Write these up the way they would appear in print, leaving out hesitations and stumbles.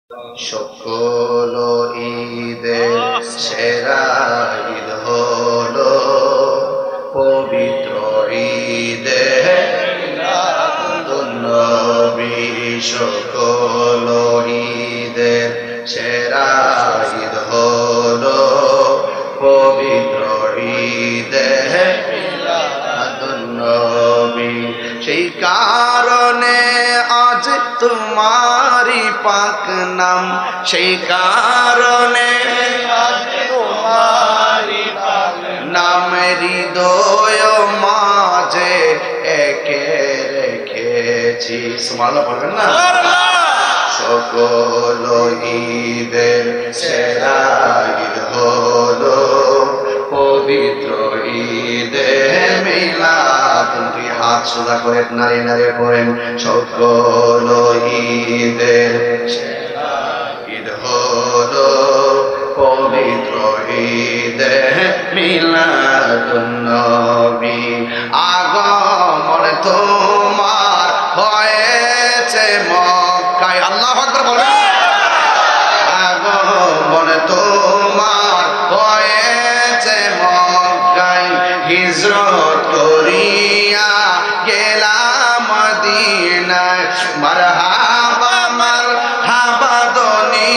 সকল ঈদের সেরা ঈদ হলো পবিত্র ঈদে নবী। সকল ঈদের সেরা ঈদ হলো পবিত্র ঈদে নবী। সেই কারণে আজ তোমারি পাক নাম, সেই কারণে আজ তোমারি পাক নাম হৃদয় মাঝে একে রেখেছি। সুবহানাল্লাহ বলবেন না? সকল ঈদের সেরা ঈদ হলো পবিত্র ঈদে মিলাদ। হাত সোজা করে নাড়িয়ে নাড়িয়ে পড়েন, সকল ঈদের সেরা ঈদ হলো পবিত্র ঈদে মিলাদুন নবী। আগমন তোমার হয়েছে মক্কায়, আল্লাহু আকবার বলেন। আগমন তোমার হয়েছে মক্কায়, হিজরত করিয়া গেলাম মদিনায়। মারহাবা মারহাবা ধ্বনি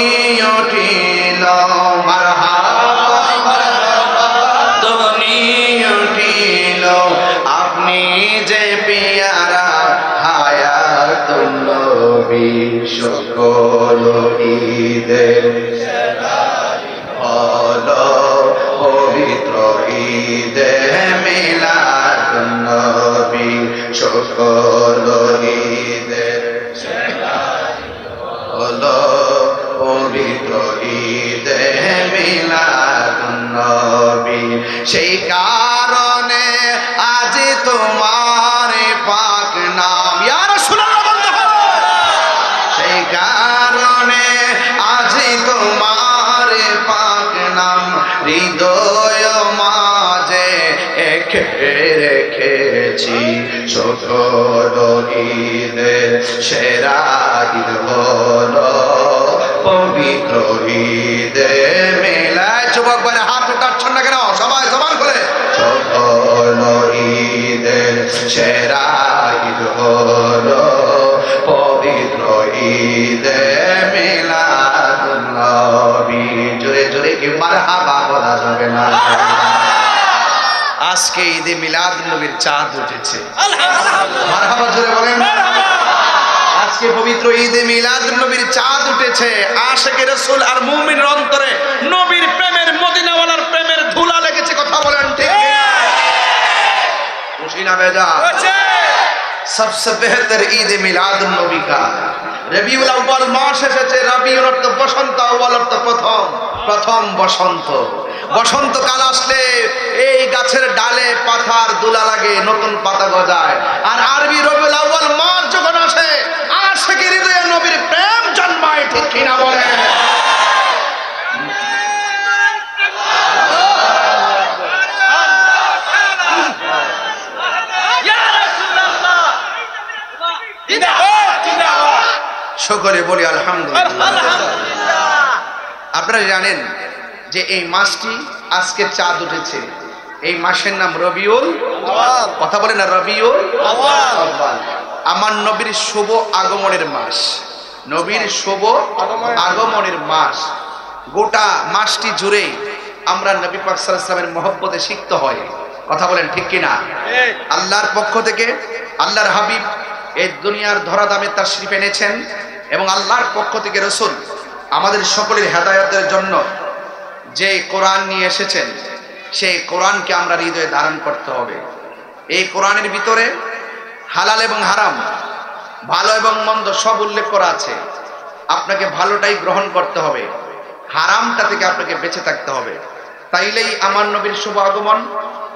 উঠিল, মারহাবা মারহাবা ধ্বনি উঠিল। আপনি যে পিয়ারা হায়াতুন নবী। সকল ঈদের হলো পবিত্র ঈদে মিলাদুন নবী। সকল ঈদের হলো পবিত্র ঈদে মিলাদুন নবী। সেই কারণে আজ তোমার পাক নাম, ইয়া রাসূলুল্লাহ বলতে হবে। সেই কারণে আজ তোমার পাক নাম হৃদয় মাঝে একে রেখেছি। সকল ঈদের সেরা ঈদ হলো পবিত্র ঈদে মিলাদ। যুবক ভাইরা হাত উঠাচ্ছেন না কেন? সবাই সমান করে। সকল ঈদের সেরা ঈদ হলো পবিত্র ঈদে মিলাদুন নবী। জোরে জোরে কি মারহাবা বলা যাবে না? আজকে ঈদে মিলাদুন নবীর চাঁদ উঠেছে, মারহাবা জোরে বলেন। আজকে পবিত্র ঈদে মিলাদুন নবীর চাঁদ উঠেছে। আশিকে রাসূল আর মুমিনের অন্তরে নবীর প্রেমের, মদিনাওয়ালার প্রেমের ধুলা লেগেছে। কথা বলেন ঠিক কিনা? খুশি না বেজার? सबसे बेहतर ईद मिलादुन नबी का रबिउल अव्वल मास এসেছে। রবিউল অর্থ বসন্ত, আউয়াল অর্থ প্রথম, প্রথম বসন্ত। বসন্তকাল আসলে এই গাছের ডালে পাতার দোলা লাগে, নতুন পাতা গজায়। আর আরবি রবিউল আউয়াল মাস যখন আসে, আশিকের হৃদয়ে নবীর প্রেম জন্মায়। ঠিক কিনা বলেন? সকলে বলি আলহামদুলিল্লাহ। আপনারা জানেন যে এই মাসটি আজকে চাঁদ উঠেছে। এই মাসের নাম রবিউল আউয়াল। কথা বলে না? রবিউল আউয়াল আমার নবীর শুভ আগমনের মাস, নবীর শুভ আগমনের মাস। গোটা মাসটি জুড়ে আমরা নবী পাক সাল্লাল্লাহু আলাইহি ওয়াসাল্লামের মহব্বতে সিক্ত হয়। কথা বলেন ঠিক কিনা? আল্লাহর পক্ষ থেকে আল্লাহর হাবিব এই দুনিয়ার ধরাধামে তাশরীফ এনেছেন এবং আল্লাহর পক্ষ থেকে রাসূল আমাদের সকলের হেদায়েতের জন্য যে কোরআন নিয়ে এসেছেন, সেই কোরআনকে আমরা হৃদয়ে ধারণ করতে হবে। এই কোরআনের ভিতরে হালাল এবং হারাম, ভালো এবং মন্দ সব উল্লেখ করা আছে। আপনাকে ভালোটাই গ্রহণ করতে হবে, হারামটা থেকে আপনাকে বেঁচে থাকতে হবে। তাইলেই আমার নবীর শুভ আগমন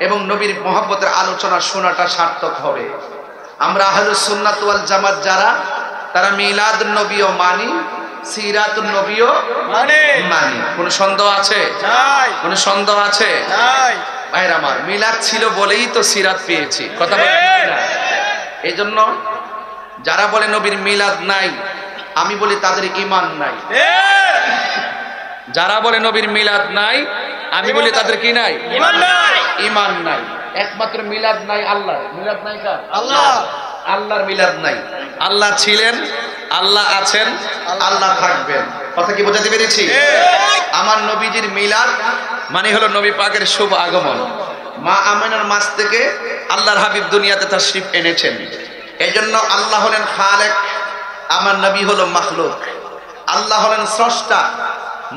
এবং নবীর মহব্বতের আলোচনা শোনাটা সার্থক হবে। আমরা আহলুস সুন্নাত ওয়াল জামাত যারা, তারা মিলাদুন নবীও মানি, সিরাতুন নবীও মানি। কোন সন্দেহ আছে? কোন সন্দেহ আছে? ভাইরা আমার, মিলাদ ছিল বলেই তো সিরাত পেয়েছি। কথা বলেন না? এই জন্য যারা বলে নবীর মিলাদ নাই, আমি বলি তাদের ঈমান নাই। যারা বলে নবীর মিলাদ নাই, আমি বলি তাদের কি নাই? ঈমান নাই। ঈমান নাই। একমাত্র মিলাদ নাই আল্লাহ। মিলাদ নাই কার? আল্লাহ। আল্লাহর মিলাদ নাই। আল্লাহ ছিলেন, আল্লাহ আছেন, আল্লাহ থাকবেন। কথা কি বোঝাতে পেরেছি? আমার নবীজির মিলাদ মানে হলো নবী পাকের শুভ আগমন। মা আমিনার মাস থেকে আল্লাহর হাবিব দুনিয়াতে তাশরীফ এনেছেন। এইজন্য আল্লাহ হলেন খালেক, আমার নবী হলো মাখলুক। আল্লাহ হলেন স্রষ্টা,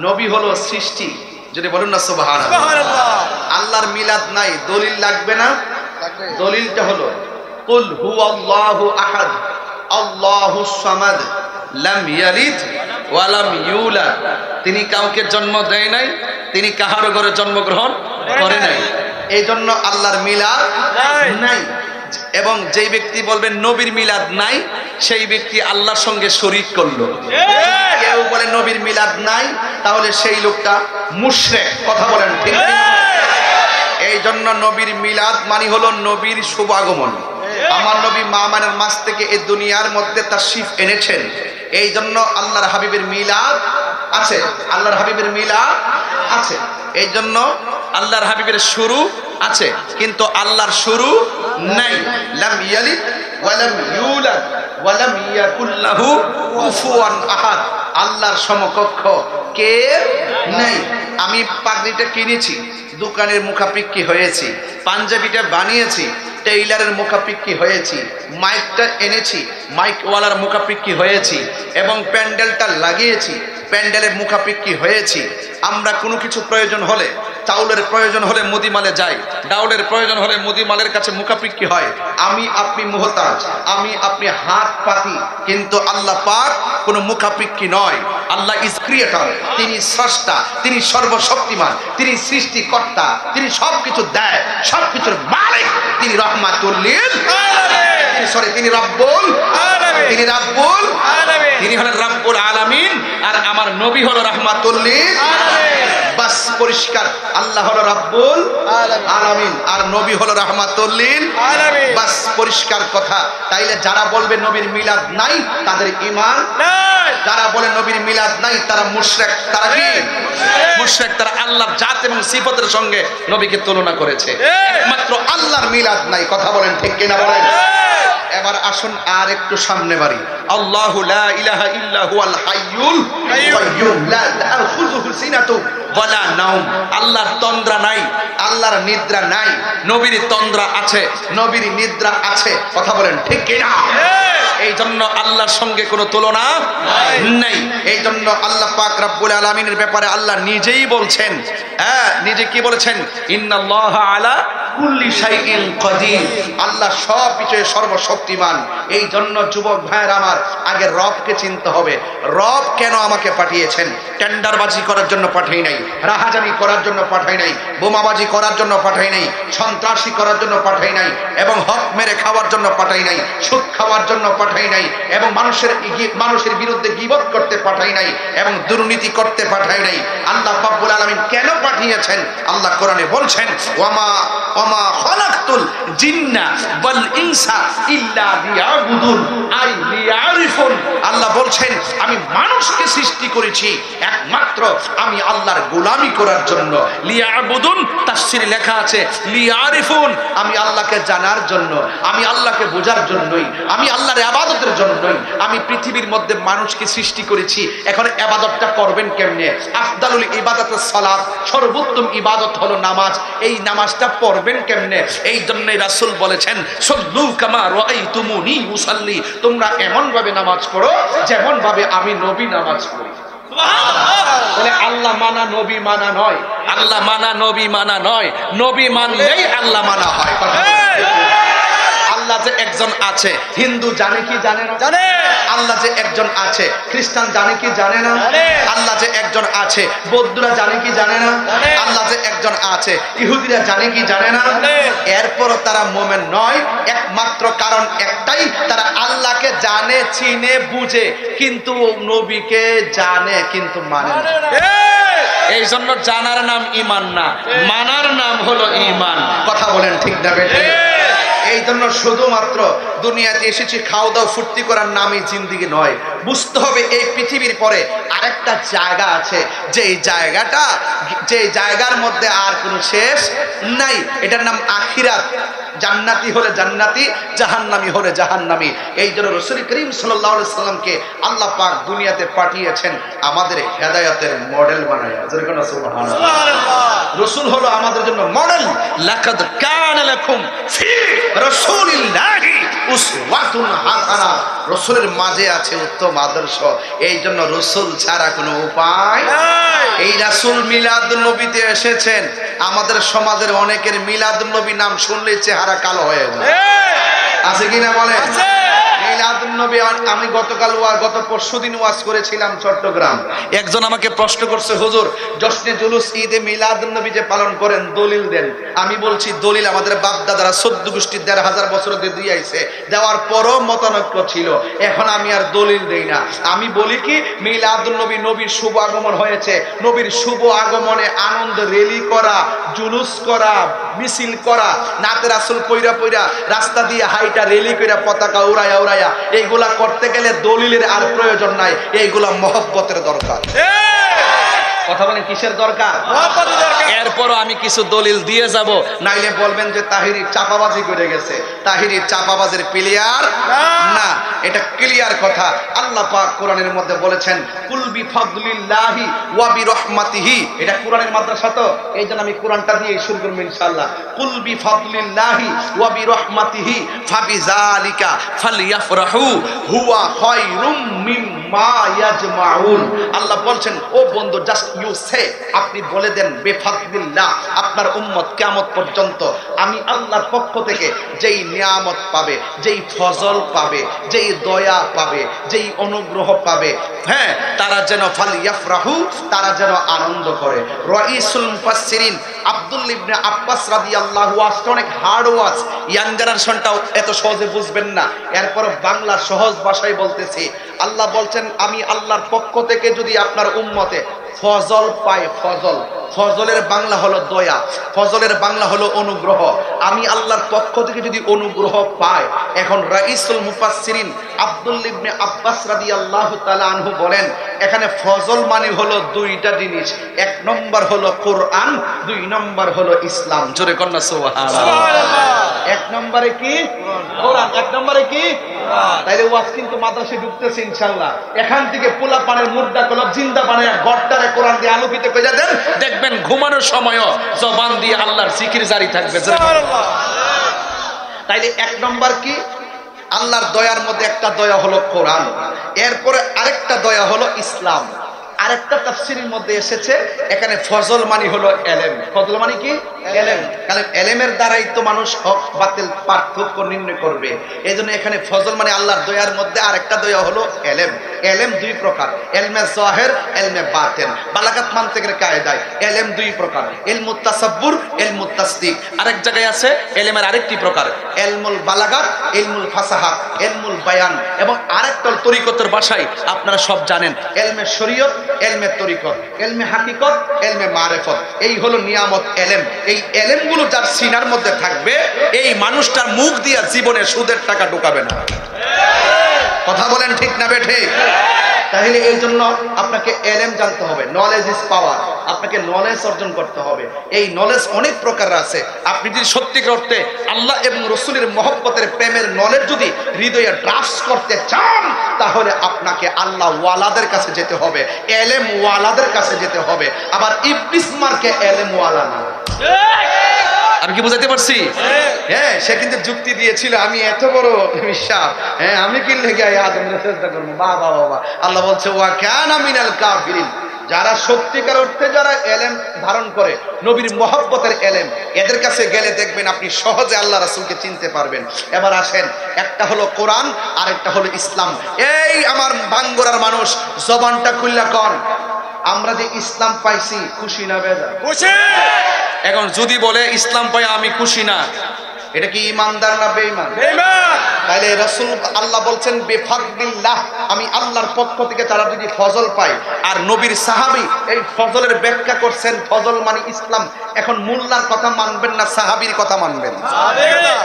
নবী হলো সৃষ্টি। যদি বলুন না সুবহানাল্লাহ। আল্লাহর মিলাদ নাই, দলিল লাগবে না? দলিলটা হলো কুল হুয়াল্লাহু আহাদ আল্লাহুস সামাদ লাম ইয়ালিদ ওয়া লাম ইউলাদ। তিনি কাউকে জন্ম দেয় নাই, তিনি কাহারও ঘরে জন্মগ্রহণ করে নাই। এই জন্য আল্লাহর মিলাদ নাই। এবং যেই ব্যক্তি বলবেন নবীর মিলাদ নাই, সেই ব্যক্তি আল্লাহর সঙ্গে শরীক করলো। কেউ বলে নবীর মিলাদ নাই, তাহলে সেই লোকটা মুশরিক। কথা বলেন ঠিক? এই জন্য নবীর মিলাদ মানে হলো নবীর শুভ আগমন। আমার নবী মা আমিনার মাস থেকে এই দুনিয়ার মধ্যে তাশরীফ এনেছেন। এই জন্য আল্লাহর হাবিবের মিলাদ আছে, আল্লাহর হাবিবের মিলাদ আছে। এই জন্য আল্লাহর হাবিবের শুরু আছে, কিন্তু আল্লাহর শুরু নাই। লাম ইয়ালিদ ওয়া লাম ইউলাদ ওয়া লাম ইয়াকুল লাহু কুফুয়ান আহাদ। আল্লাহর সমকক্ষ কে নেই। আমি পাগড়িটা কিনেছি, দোকানের মুখাপিক্কি হয়েছি, পাঞ্জাবিটা বানিয়েছি, টেইলারের মুখাপিক্কি হয়েছি, মাইকটা এনেছি, মাইকওয়ালার মুখাপিক্কি হয়েছি, এবং প্যান্ডেলটা লাগিয়েছি, প্যান্ডেলের মুখাপিক্কি হয়েছি। আমরা কোনো কিছু প্রয়োজন হলে, চাউলের প্রয়োজন হলে মুদিমালে যাই, ডাউলের প্রয়োজন হলে মুদিমালের কাছে মুখাপিক্কি হয়। আমি আপনি মুহতাজ, আমি আপনি হাত পাতি, কিন্তু আল্লাহ পাক কোনো মুখাপিক্কি নয়। আল্লাহ ইজ ক্রিয়েটর, তিনি স্রষ্টা, তিনি সর্বশক্তিমান, তিনি সৃষ্টিকর্তা, তিনি সবকিছু দেয়, সবকিছুর মালিক। তিনি রহমাতুল লিল আলামিন, সরি তিনি রব্বুল আলামিন, তিনি রব্বুল আলামিন, তিনি হলেন রব্বুল আলামিন। আর আমার নবী হলো রহমাতুল লিল আলামিন। বাস পরিষ্কার, আল্লাহ হলো রব্বুল আলামিন আর নবী হলো রহমাতুল লিল আলামিন। বাস পরিষ্কার কথা। তাইলে যারা বলবে নবীর মিলাদ নাই, তাদের ঈমান নাই। যারা বলে নবীর মিলাদ নাই, তারা মুশরিক। তারা কি মুশরিক? তারা আল্লাহর জাত এবং সিফাতের সঙ্গে নবীকে তুলনা করেছে। একমাত্র আল্লাহর মিলাদ নাই। কথা বলেন ঠিক কিনা বলেন? এবার আসুন আর একটু সামনে বাড়ি। আল্লাহু লা ইলাহা ইল্লা হুয়াল হাইয়ুল কাইয়্যুম লা তাখুযুহু সিনাতু ওয়ালা নাওম। আল্লাহর তন্দ্রা নাই, আল্লাহর নিদ্রা নাই। নবীর তন্দ্রা আছে, নবীর নিদ্রা আছে। কথা বলেন ঠিক কিনা? এই জন্য আল্লাহর সঙ্গে কোনো তুলনা নাই। এই জন্য আল্লাহ পাক রব্বুল আলামিনের ব্যাপারে আল্লাহ নিজেই বলছেন, হ্যাঁ নিজে কি বলেছেন? ইন্নাল্লাহা আলা কুল্লি শাইইন কাদির। আল্লাহ সব বিষয়ে সর্বশক্তিমান। এই জন্য যুবক ভাইয়ের আমার, আগে রবকে চিনতে হবে। রব কেন আমাকে পাঠিয়েছেন? টেন্ডারবাজি করার জন্য পাঠাই নাই, রাহাজানি করার জন্য পাঠাই নাই, বোমাবাজি করার জন্য পাঠাই নাই, সন্ত্রাসী করার জন্য পাঠাই নাই, এবং হক মেরে খাওয়ার জন্য পাঠাই নাই, সুদ খাওয়ার জন্য পাঠাই নাই, এবং মানুষের বিরুদ্ধে গীবত করতে পাঠাই নাই, এবং দুর্নীতি করতে পাঠাই নাই। আল্লাহ রাব্বুল আলামিন কেন পাঠিয়েছেন? আল্লাহ কোরআনে বলছেন, ওয়ামা খালাকতুল জিন্না ওয়াল ইনসা ইল্লা লিয়াবুদুন আই লিয়ারিফুন। আল্লাহ বলছেন, আমি মানুষকে সৃষ্টি করেছি একমাত্র আমি আল্লাহর গোলামি করার জন্য। লিয়াবুদুন তাফসীরে লেখা আছে লিয়ারিফুন, আমি আল্লাহকে জানার জন্য, আমি আল্লাহকে বোঝার জন্যই, আমি আল্লাহর ইবাদতের জন্যই আমি পৃথিবীর মধ্যে মানুষকে সৃষ্টি করেছি। এখন ইবাদতটা করবেন কেমনে? আফদালুল ইবাদাতুস সালাত, সর্বোত্তম ইবাদত হলো নামাজ। এই নামাজটা পড়বেন কেমনে? এই জন্যই রাসূল বলেছেন, সাল্লু কামা রাআইতুমুনি উসাল্লি। তোমরা এমন ভাবে নামাজ পড়ো যেমন ভাবে আমি নবী নামাজ পড়ি। সুবহানাল্লাহ। আল্লাহ মানা নবী মানা নয়, আল্লাহ মানা নবী মানা নয়, নবী মানলেই আল্লাহ মানা হয়। আল্লাহ যে একজন আছে, হিন্দু জানে কি জানে না? জানে। আল্লাহ যে একজন আছে, খ্রিস্টান জানে কি জানে না? জানে। আল্লাহ যে একজন আছে, বৌদ্ধরা জানে কি জানে না? জানে। আল্লাহ যে একজন আছে, ইহুদিরা জানে কি জানে না? জানে। এরপরও তারা মুমিন নয়, একমাত্র কারণ একটাই, তারা আল্লাহকে জানে, চিনে, বুঝে, কিন্তু নবীকে জানে কিন্তু মানে না। এই জন্য জানার নাম ঈমান না, মানার নাম হলো ঈমান। কথা বলেন ঠিক না বেঠিক? এই জন্য শুধুমাত্র দুনিয়াতে এসেছি খাওয়া দাওয়া ফুর্তি করার নামই জিন্দেগি নয়। বুঝতে হবে এই পৃথিবীর পরে আরেকটা জায়গা আছে, যে জায়গার মধ্যে আর কোনো শেষ নাই। এটার নাম আখিরাত। জান্নাতি হলে জান্নাতি, জাহান্নামী হলে জাহান্নামী। এই জন্য রাসূল করিম সাল্লাল্লাহু আলাইহি সাল্লামকে আল্লাহ পাক দুনিয়াতে পাঠিয়েছেন আমাদের হেদায়েতের মডেল বানায়া। যেরকম সুবহানাল্লাহ, রাসূল হলো আমাদের জন্য মডেল। লাকাদ কানা লাকুম ফি রাসূলিল্লাহি উসওয়াতুন হাসানাহ। রাসূলের মাঝে আছে উত্তম আদর্শ। এই জন্য রাসূল ছাড়া কোনো উপায় নাই। এই রাসূল মিলাদুন নবীতে এসেছেন। আমাদের সমাজের অনেকের মিলাদুন নবী নাম শুনলেই চেহারা কালো হয়ে যায়। আছে কিনা বলেন? মিলাদুন নবী। আমি গত পরশুদিন ওয়াজ করেছিলাম চট্টগ্রাম। একজন আমাকে প্রশ্ন করছে, হুজুর জশ্নে জুলুস ঈদে মিলাদুন নবী যে পালন করেন দলিল দেন। আমি বলছি দলিল আমাদের বাপ দাদারা 14 গোষ্ঠী 1500 বছর দিয়ে আইছে, দেওয়ার পরও মতানৈক্য ছিল। এখন আমি আর দলিল দেই না। আমি বলি কি মিলাদুন নবী, নবীর শুভ আগমন হয়েছে, নবীর শুভ আগমনে আনন্দ র্যালি করা, জুলুস করা, মিছিল করা, নাতে রাসূল পয়রা পয়রা রাস্তা দিয়ে হাইটা র্যালি কইরা পতাকা উড়ায়া উড়ায়া, এইগুলা করতে গেলে দলিলের আর প্রয়োজন নাই। এইগুলা মহব্বতের দরকার। কথা বলেন কিসের দরকার? মহব্বতের দরকার। এরপরও আমি কিছু দলিল দিয়ে যাব, নাইলে বলবেন যে তাহিরি চাপাবাজি করে গেছে। তাহিরি চাপাবাজির প্লেয়ার না, এটা ক্লিয়ার কথা। আল্লাহ পাক কোরআনের মধ্যে বলেছেন কুল বিফাদলিল্লাহি ওয়া বিরহমাতিহি। এটা কোরআনের মাদ্রাসা তো, এইজন্য আমি কোরআনটা দিয়ে শুরু করব ইনশাআল্লাহ। কুল বিফাদলিল্লাহি ওয়া বিরহমাতিহি ফাবিযালিকা ফালইফরাহু হুয়া খায়রুম মিম্মা ইয়াজমাউন। আল্লাহ বলছেন ও বন্ধু, জাস্ট ইউ সে, আপনি বলে দেন বেফাদলিল্লাহ, আপনার উম্মত কিয়ামত পর্যন্ত আমি আল্লাহর পক্ষ থেকে যেই নিয়ামত পাবে, যেই ফজল পাবে, যেই দয়া পাবে, যেই অনুগ্রহ পাবে, হ্যাঁ, তারা যেন ফালইফরাহু, তারা যেন আনন্দ করে। রাইসুল মুফাসসিরিন আব্দুল্লাহ ইবনে আব্বাস রাদিয়াল্লাহু আনহু, অনেক হার্ড ওয়াজ, ইয়াং জেনারেশনটাও এত সহজে বুঝবেন না, এরপর বাংলা সহজ ভাষায় বলতেছি। আল্লাহ বলছেন আমি আল্লাহর পক্ষ থেকে যদি আপনার উম্মতে ফজল পায়, ফজলের বাংলা হলো দয়া, ফজলের বাংলা হলো অনুগ্রহ। আমি আল্লাহর পক্ষ থেকে যদি অনুগ্রহ পায়, এখন রাইসুল মুফাসসিরিন আব্দুল্লাহ ইবনে আব্বাস রাদিয়াল্লাহু তাআলা আনহু বলেন এখানে ফজল মানে হলো দুইটা জিনিস। এক নম্বর হলো কোরআন, দুই নম্বর হলো ইসলাম। জোরে কন্যা সুবহানাল্লাহ। এক নম্বরে কি কোরআন, এক নম্বরে কি কোরআন। তাইলে ওয়াজ কিন্তু মাদ্রাসায় ঢুকতেছে ইনশাআল্লাহ। এখান থেকে পোলা পানের মুদ্রা কলব জিন্দা বানায়া গড়টারে কোরআন দিয়ে আলোকিত করে দেন, দেখবেন ঘুমানোর সময়ও জবান দিয়ে আল্লাহর জিকির জারি থাকবে। সুবহানাল্লাহ। তাইলে এক নম্বর কি? আল্লাহর দয়ার মধ্যে একটা দয়া হলো কোরআন, এরপরে আরেকটা দয়া হলো ইসলাম। আরেকটা তাফসীরের মধ্যে এসেছে এখানে ফজল মানে হলো এলেম। ফজল মানে কি? এলেম। কারণ এলেমের দ্বারাই তো মানুষ হক বাতিল পার্থক্য নির্ণয় করবে। এইজন্য এখানে ফজল মানে আল্লাহর দয়ার মধ্যে আরেকটা দয়া হলো এলেম। এলেম দুই প্রকার, এলমে যাহির, এলমে বাতিন। বালাগাত মানতিকের কায়দায় এলেম দুই প্রকার, ইলমুত তাসাব্বুর, ইলমুত তাসদিক। আরেক জায়গায় আছে এলেমের আরেকটি প্রকার, ইলমুল বালাগাত, ইলমুল ফাসাহাত, ইলমুল বায়ান, এবং আরেকটা তরিকতের ভাষায় আপনারা সব জানেন ইলমে শরীয়ত, এলমে তরিকত, এলমে হাকিকত, এলমে মারিফত। এই হলো নিয়ামত এলেম। এই এলেমগুলো যার সিনার মধ্যে থাকবে, এই মানুষটার মুখ দিয়ে জীবনে সুদের টাকা ঢোকাবে না। কথা বলেন ঠিক না বেঠে? তাহলে এই জন্য আপনাকে এলেম জানতে হবে। Knowledge is power. আপনাকে নলেজ অর্জন করতে হবে। এই নলেজ অনেক প্রকার আছে। আপনি যদি সত্যিকার অর্থে আল্লাহ এবং রাসূলের মহব্বতের প্রেমের নলেজ যদি হৃদয়ে ড্রাফট করতে চান, তাহলে আপনাকে আল্লাহ ওয়ালাদের কাছে যেতে হবে, এলেম ওয়ালাদের কাছে যেতে হবে। আবার ইবলিস মার্কে এলেম ওয়ালা না। আমি কি বুঝাতে পারছি? হ্যাঁ, সে কিন্তু যুক্তি দিয়েছিল আমি এত বড় বিশ্বাস, হ্যাঁ আমি কি লেগে আদমকে চেষ্টা করবো। বাবা বাবা, আল্লাহ বলছে ওয়া কানা মিনাল কাফিরিন। যারা সত্যিকার অর্থে যারা এলেম ধারণ করে, নবীর মহব্বতের এলেম, এদের কাছে গেলে দেখবেন আপনি সহজে আল্লাহ রাসূলকে চিনতে পারবেন। এবার আসেন, একটা হলো কোরআন, আরেকটা হলো ইসলাম। এই আমার বাঙ্গুরার মানুষ জবানটা খুললা কর, আমরা যে ইসলাম পাইছি খুশি না বেজার? খুশি। এখন যদি বলে ইসলাম পাই আমি খুশি না, এটা কি ইমানদার না বেঈমান? তাহলে রাসূল আল্লাহ বলছেন বেফাদলিল্লাহ, আমি আল্লাহর পক্ষ থেকে তারা যদি ফজল পায়। আর নবীর সাহাবী এই ফজলের ব্যাখ্যা করছেন, ফজল মানে ইসলাম। এখন মোল্লার কথা মানবেন না সাহাবীর কথা মানবেন?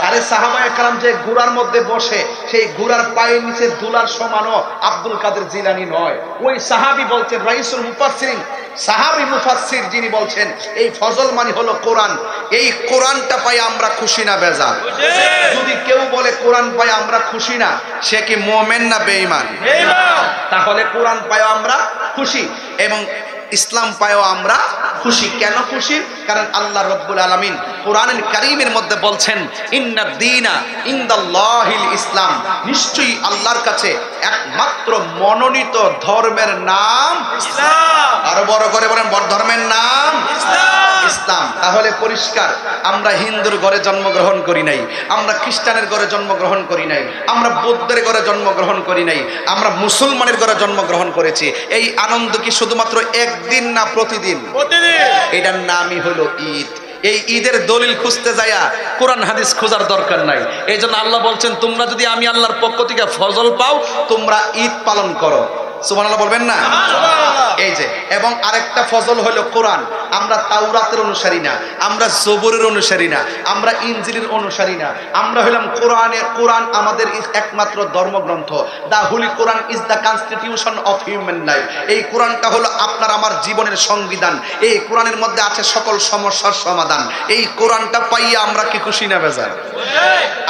আরে সাহাবায়ে কেরাম যে ঘোড়ার মধ্যে বসে, সেই ঘোড়ার পায়ের নিচে দুলার সমানও আব্দুল কাদের জিলানী নয়। ওই সাহাবী বলছেন, রাইসুল মুফাসসিরিন সাহাবী মুফাসসির যিনি বলছেন এই ফজল মানে হলো কোরআন। এই কোরআনটা পাই আমরা খুশি না বেজার? যদি কেউ বলে কোরআন পাই আমরা খুশি না, সে কি মুমিন না বেঈমান? তাহলে কোরআন পাই আমরা খুশি এবং ইসলাম পায়ও আমরা খুশি। কেন খুশি? কারণ আল্লাহ রাব্বুল আলামিন কোরআনুল কারীমের মধ্যে বলছেন ইন্নাদ দীনা ইনদাল্লাহিল ইসলাম, নিশ্চয়ই আল্লাহর কাছে একমাত্র মনোনীত ধর্মের নাম ইসলাম। আরো বড় করে বলেন, বড় ধর্মের নাম ইসলাম। তাহলে পরিষ্কার, আমরা হিন্দুর ঘরে জন্মগ্রহণ করি নাই, আমরা খ্রিস্টানের ঘরে জন্মগ্রহণ করি নাই, আমরা বৌদ্ধের ঘরে জন্মগ্রহণ করি নাই, আমরা মুসলমানের ঘরে জন্মগ্রহণ করেছি। এই আনন্দ কি শুধুমাত্র একদিন না প্রতিদিন? এটার নামই হলো ঈদ। এই ঈদের দলিল খুঁজতে যায়া কোরআন হাদিস খোঁজার দরকার নাই। এই জন্য আল্লাহ বলছেন, তোমরা যদি আমি আল্লাহর পক্ষ থেকে ফজল পাও, তোমরা ঈদ পালন করো। সুবহানাল্লাহ বলবেন না? এই যে, এবং আরেকটা ফজল হলো কোরআন। আমরা তাওরাতের অনুসারী না, আমরা জবুরের অনুসারী না, আমরা ইনজিলের অনুসারী না, আমরা হলাম কোরআনের। কোরআন আমাদের একমাত্র ধর্মগ্রন্থ। The holy Quran is the constitution of human life. এই কোরআনটা হলো আপনার আমার জীবনের সংবিধান। এই কোরআনের মধ্যে আছে সকল সমস্যার সমাধান। এই কোরআনটা পাইয়া আমরা কি খুশি না বেজার?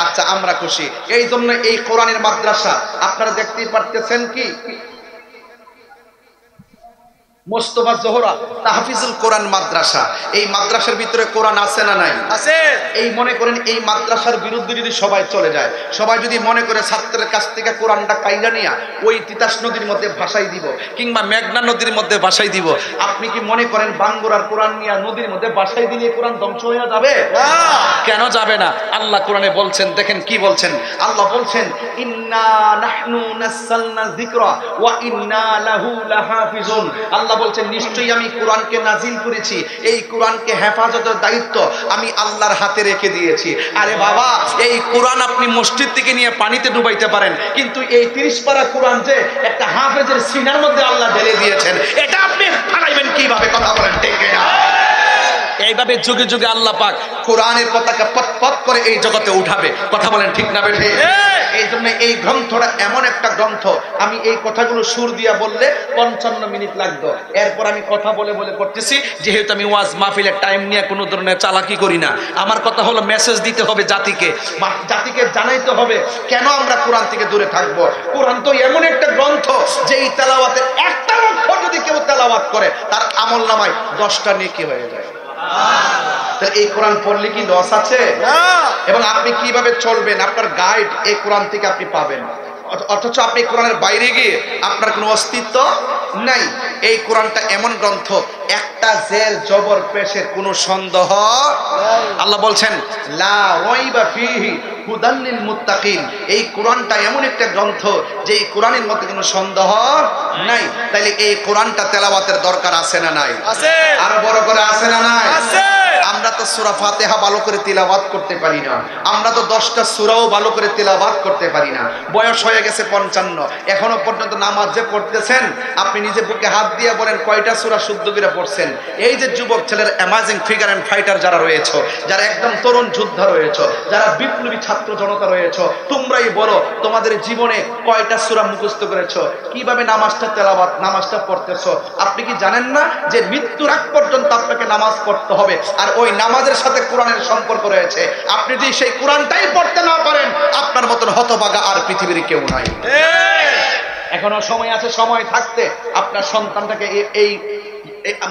আচ্ছা, আমরা খুশি। এই জন্য এই কোরআনের মাদ্রাসা আপনারা দেখতেই পারতেছেন কি মোস্তফা জোহরা তাহফিজুল কোরআন মাদ্রাসা। এই মাদ্রাসার ভিতরে কোরআন আছে না নাই? আছে। এই মনে করেন এই মাদ্রাসার বিরুদ্ধে যদি সবাই চলে যায়, সবাই যদি মনে করে ছাত্রের কাছ থেকে কোরআনটা কাইরা নিয়া ওই তিতাস নদীর মধ্যে ভাসাই দিব কিংবা মেঘনা নদীর মধ্যে ভাসাই দিব, আপনি কি মনে করেন বাঙ্গুরার কোরআন নিয়া নদীর মধ্যে ভাসাই দিলে কোরআন ধ্বংস হয়ে যাবে? কেন যাবে না? আল্লাহ কোরআনে বলছেন, দেখেন কি বলছেন। আল্লাহ বলছেন, ইন্না নাহনু নাযালনা যিকরা ওয়া ইন্না লাহু লাহাফিজুন। আল্লাহ বলছেন, নিশ্চয়ই আমি কোরআনকে নাজিল করেছি, এই কোরআনকে হেফাজতের দায়িত্ব আমি আল্লাহর হাতে রেখে দিয়েছি। আরে বাবা, এই কোরআন আপনি মসজিদ থেকে নিয়ে পানিতে ডুবাইতে পারেন, কিন্তু এই 30 পারা কোরআন যে একটা হাফেজের সিনার মধ্যে আল্লাহ ঢেলে দিয়েছেন, এটা আপনি ফালাইবেন কিভাবে? কথা বলেন ঠিক না? এইভাবে যুগে যুগে আল্লাহ পাক কোরআনের পতাকা পথ করে এই জগতে উঠাবে। কথা বলেন ঠিক না বেঠে? এই জন্য এই গ্রন্থটা এমন একটা গ্রন্থ, আমি এই কথাগুলো সুর দিয়া বললে 55 মিনিট লাগতো। এরপর আমি কথা বলে বলে করতেছি, যেহেতু আমি ওয়াজ মাহফিলের টাইম নিয়ে কোনো ধরনের চালাকি করি না। আমার কথা হলো মেসেজ দিতে হবে জাতিকে, জাতিকে জানাইতে হবে কেন আমরা কোরআন থেকে দূরে থাকবো। কোরআন তো এমন একটা গ্রন্থ যে এই তেলাওয়াতের একটা অক্ষর যদি কেউ তেলাওয়াত করে, তার আমলনামায় 10টা নেকি হয়ে যায়। এই কোরআন পড়লে কি লস আছে? এবং আপনি কিভাবে চলবেন, আপনার গাইড এই কোরআন থেকে আপনি পাবেন। অথচ আপনি কোরআনের বাইরে গিয়ে আপনার কোনো অস্তিত্ব নাই। এই কোরআনটা এমন গ্রন্থ, একটা জের জবর পেশের কোনো সন্দেহ। আল্লাহ বলছেন, লা রাইবা ফীহি হুদাল লিল মুত্তাকিন। এই কোরআনটা এমন একটা গ্রন্থ যে এই কোরআনের মধ্যে কোনো সন্দেহ নাই। তাইলে এই কোরআনটা তেলাওয়াতের দরকার আছে না নাই? আছে। আরো বড় করে আছে না নাই? আছে। আমরা তো সূরা ফাতিহা ভালো করে তিলাওয়াত করতে পারি না, আমরা তো 10টা সূরাও ভালো করে তিলাওয়াত করতে পারি না। বয়স হয়ে গেছে 55, এখনো পর্যন্ত নামাজ যে পড়তেছেন, আপনি নিজে বুকে হাত দিয়ে বলেন কয়টা সূরা শুদ্ধ করে পড়ছেন? এই যে যুবক ছেলের অ্যামাজিং ফিগার এন্ড ফাইটার যারা রয়েছে, যারা একদম তরুণ যোদ্ধা রয়েছে, যারা বিপ্লবী ছাত্র জনতা রয়েছে, তোমরাই বলো তোমাদের জীবনে কয়টা সূরা মুখস্থ করেছো? কিভাবে নামাজটা তেলাওয়াত, নামাজটা পড়তেছো? আপনি কি জানেন না যে মৃত্যুর আগ পর্যন্ত আপনাকে নামাজ পড়তে হবে, আর ওই নামাজের সাথে কোরআনের সম্পর্ক রয়েছে। আপনি যদি সেই কোরআনটাই পড়তে না পারেন, আপনার মতন হতভাগা আর পৃথিবীর কেউ নাই। এখনো সময় আছে, সময় থাকতে আপনার সন্তানটাকে এই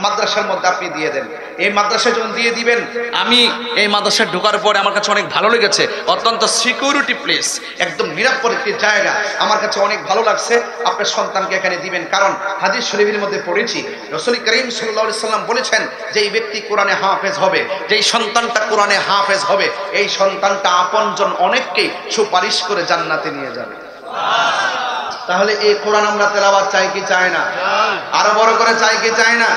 মাদ্রাসার মধ্যে আপনি দিয়ে দেন। এই মাদ্রাসায় যখন দিয়ে দিবেন, আমি এই মাদ্রাসায় ঢোকার পরে আমার কাছে অনেক ভালো লেগেছে। অত্যন্ত সিকিউরিটি প্লেস, একদম নিরাপদ একটি জায়গা, আমার কাছে অনেক ভালো লাগছে। আপনার সন্তানকে এখানে দিবেন, কারণ হাদিস শরীফের মধ্যে পড়েছি রাসূল করিম সাল্লাল্লাহু আলাইহি সাল্লাম বলেছেন যে এই ব্যক্তি কোরআনে হাফেজ হবে, যেই সন্তানটা কোরআনে হাফেজ হবে, এই সন্তানটা আপনজন অনেককেই সুপারিশ করে জান্নাতে নিয়ে যাবে। তাহলে এই কোরআন আমরা তেলাওয়াত চাই কি চাই না? আরো বড় করে চাই কি চাই না?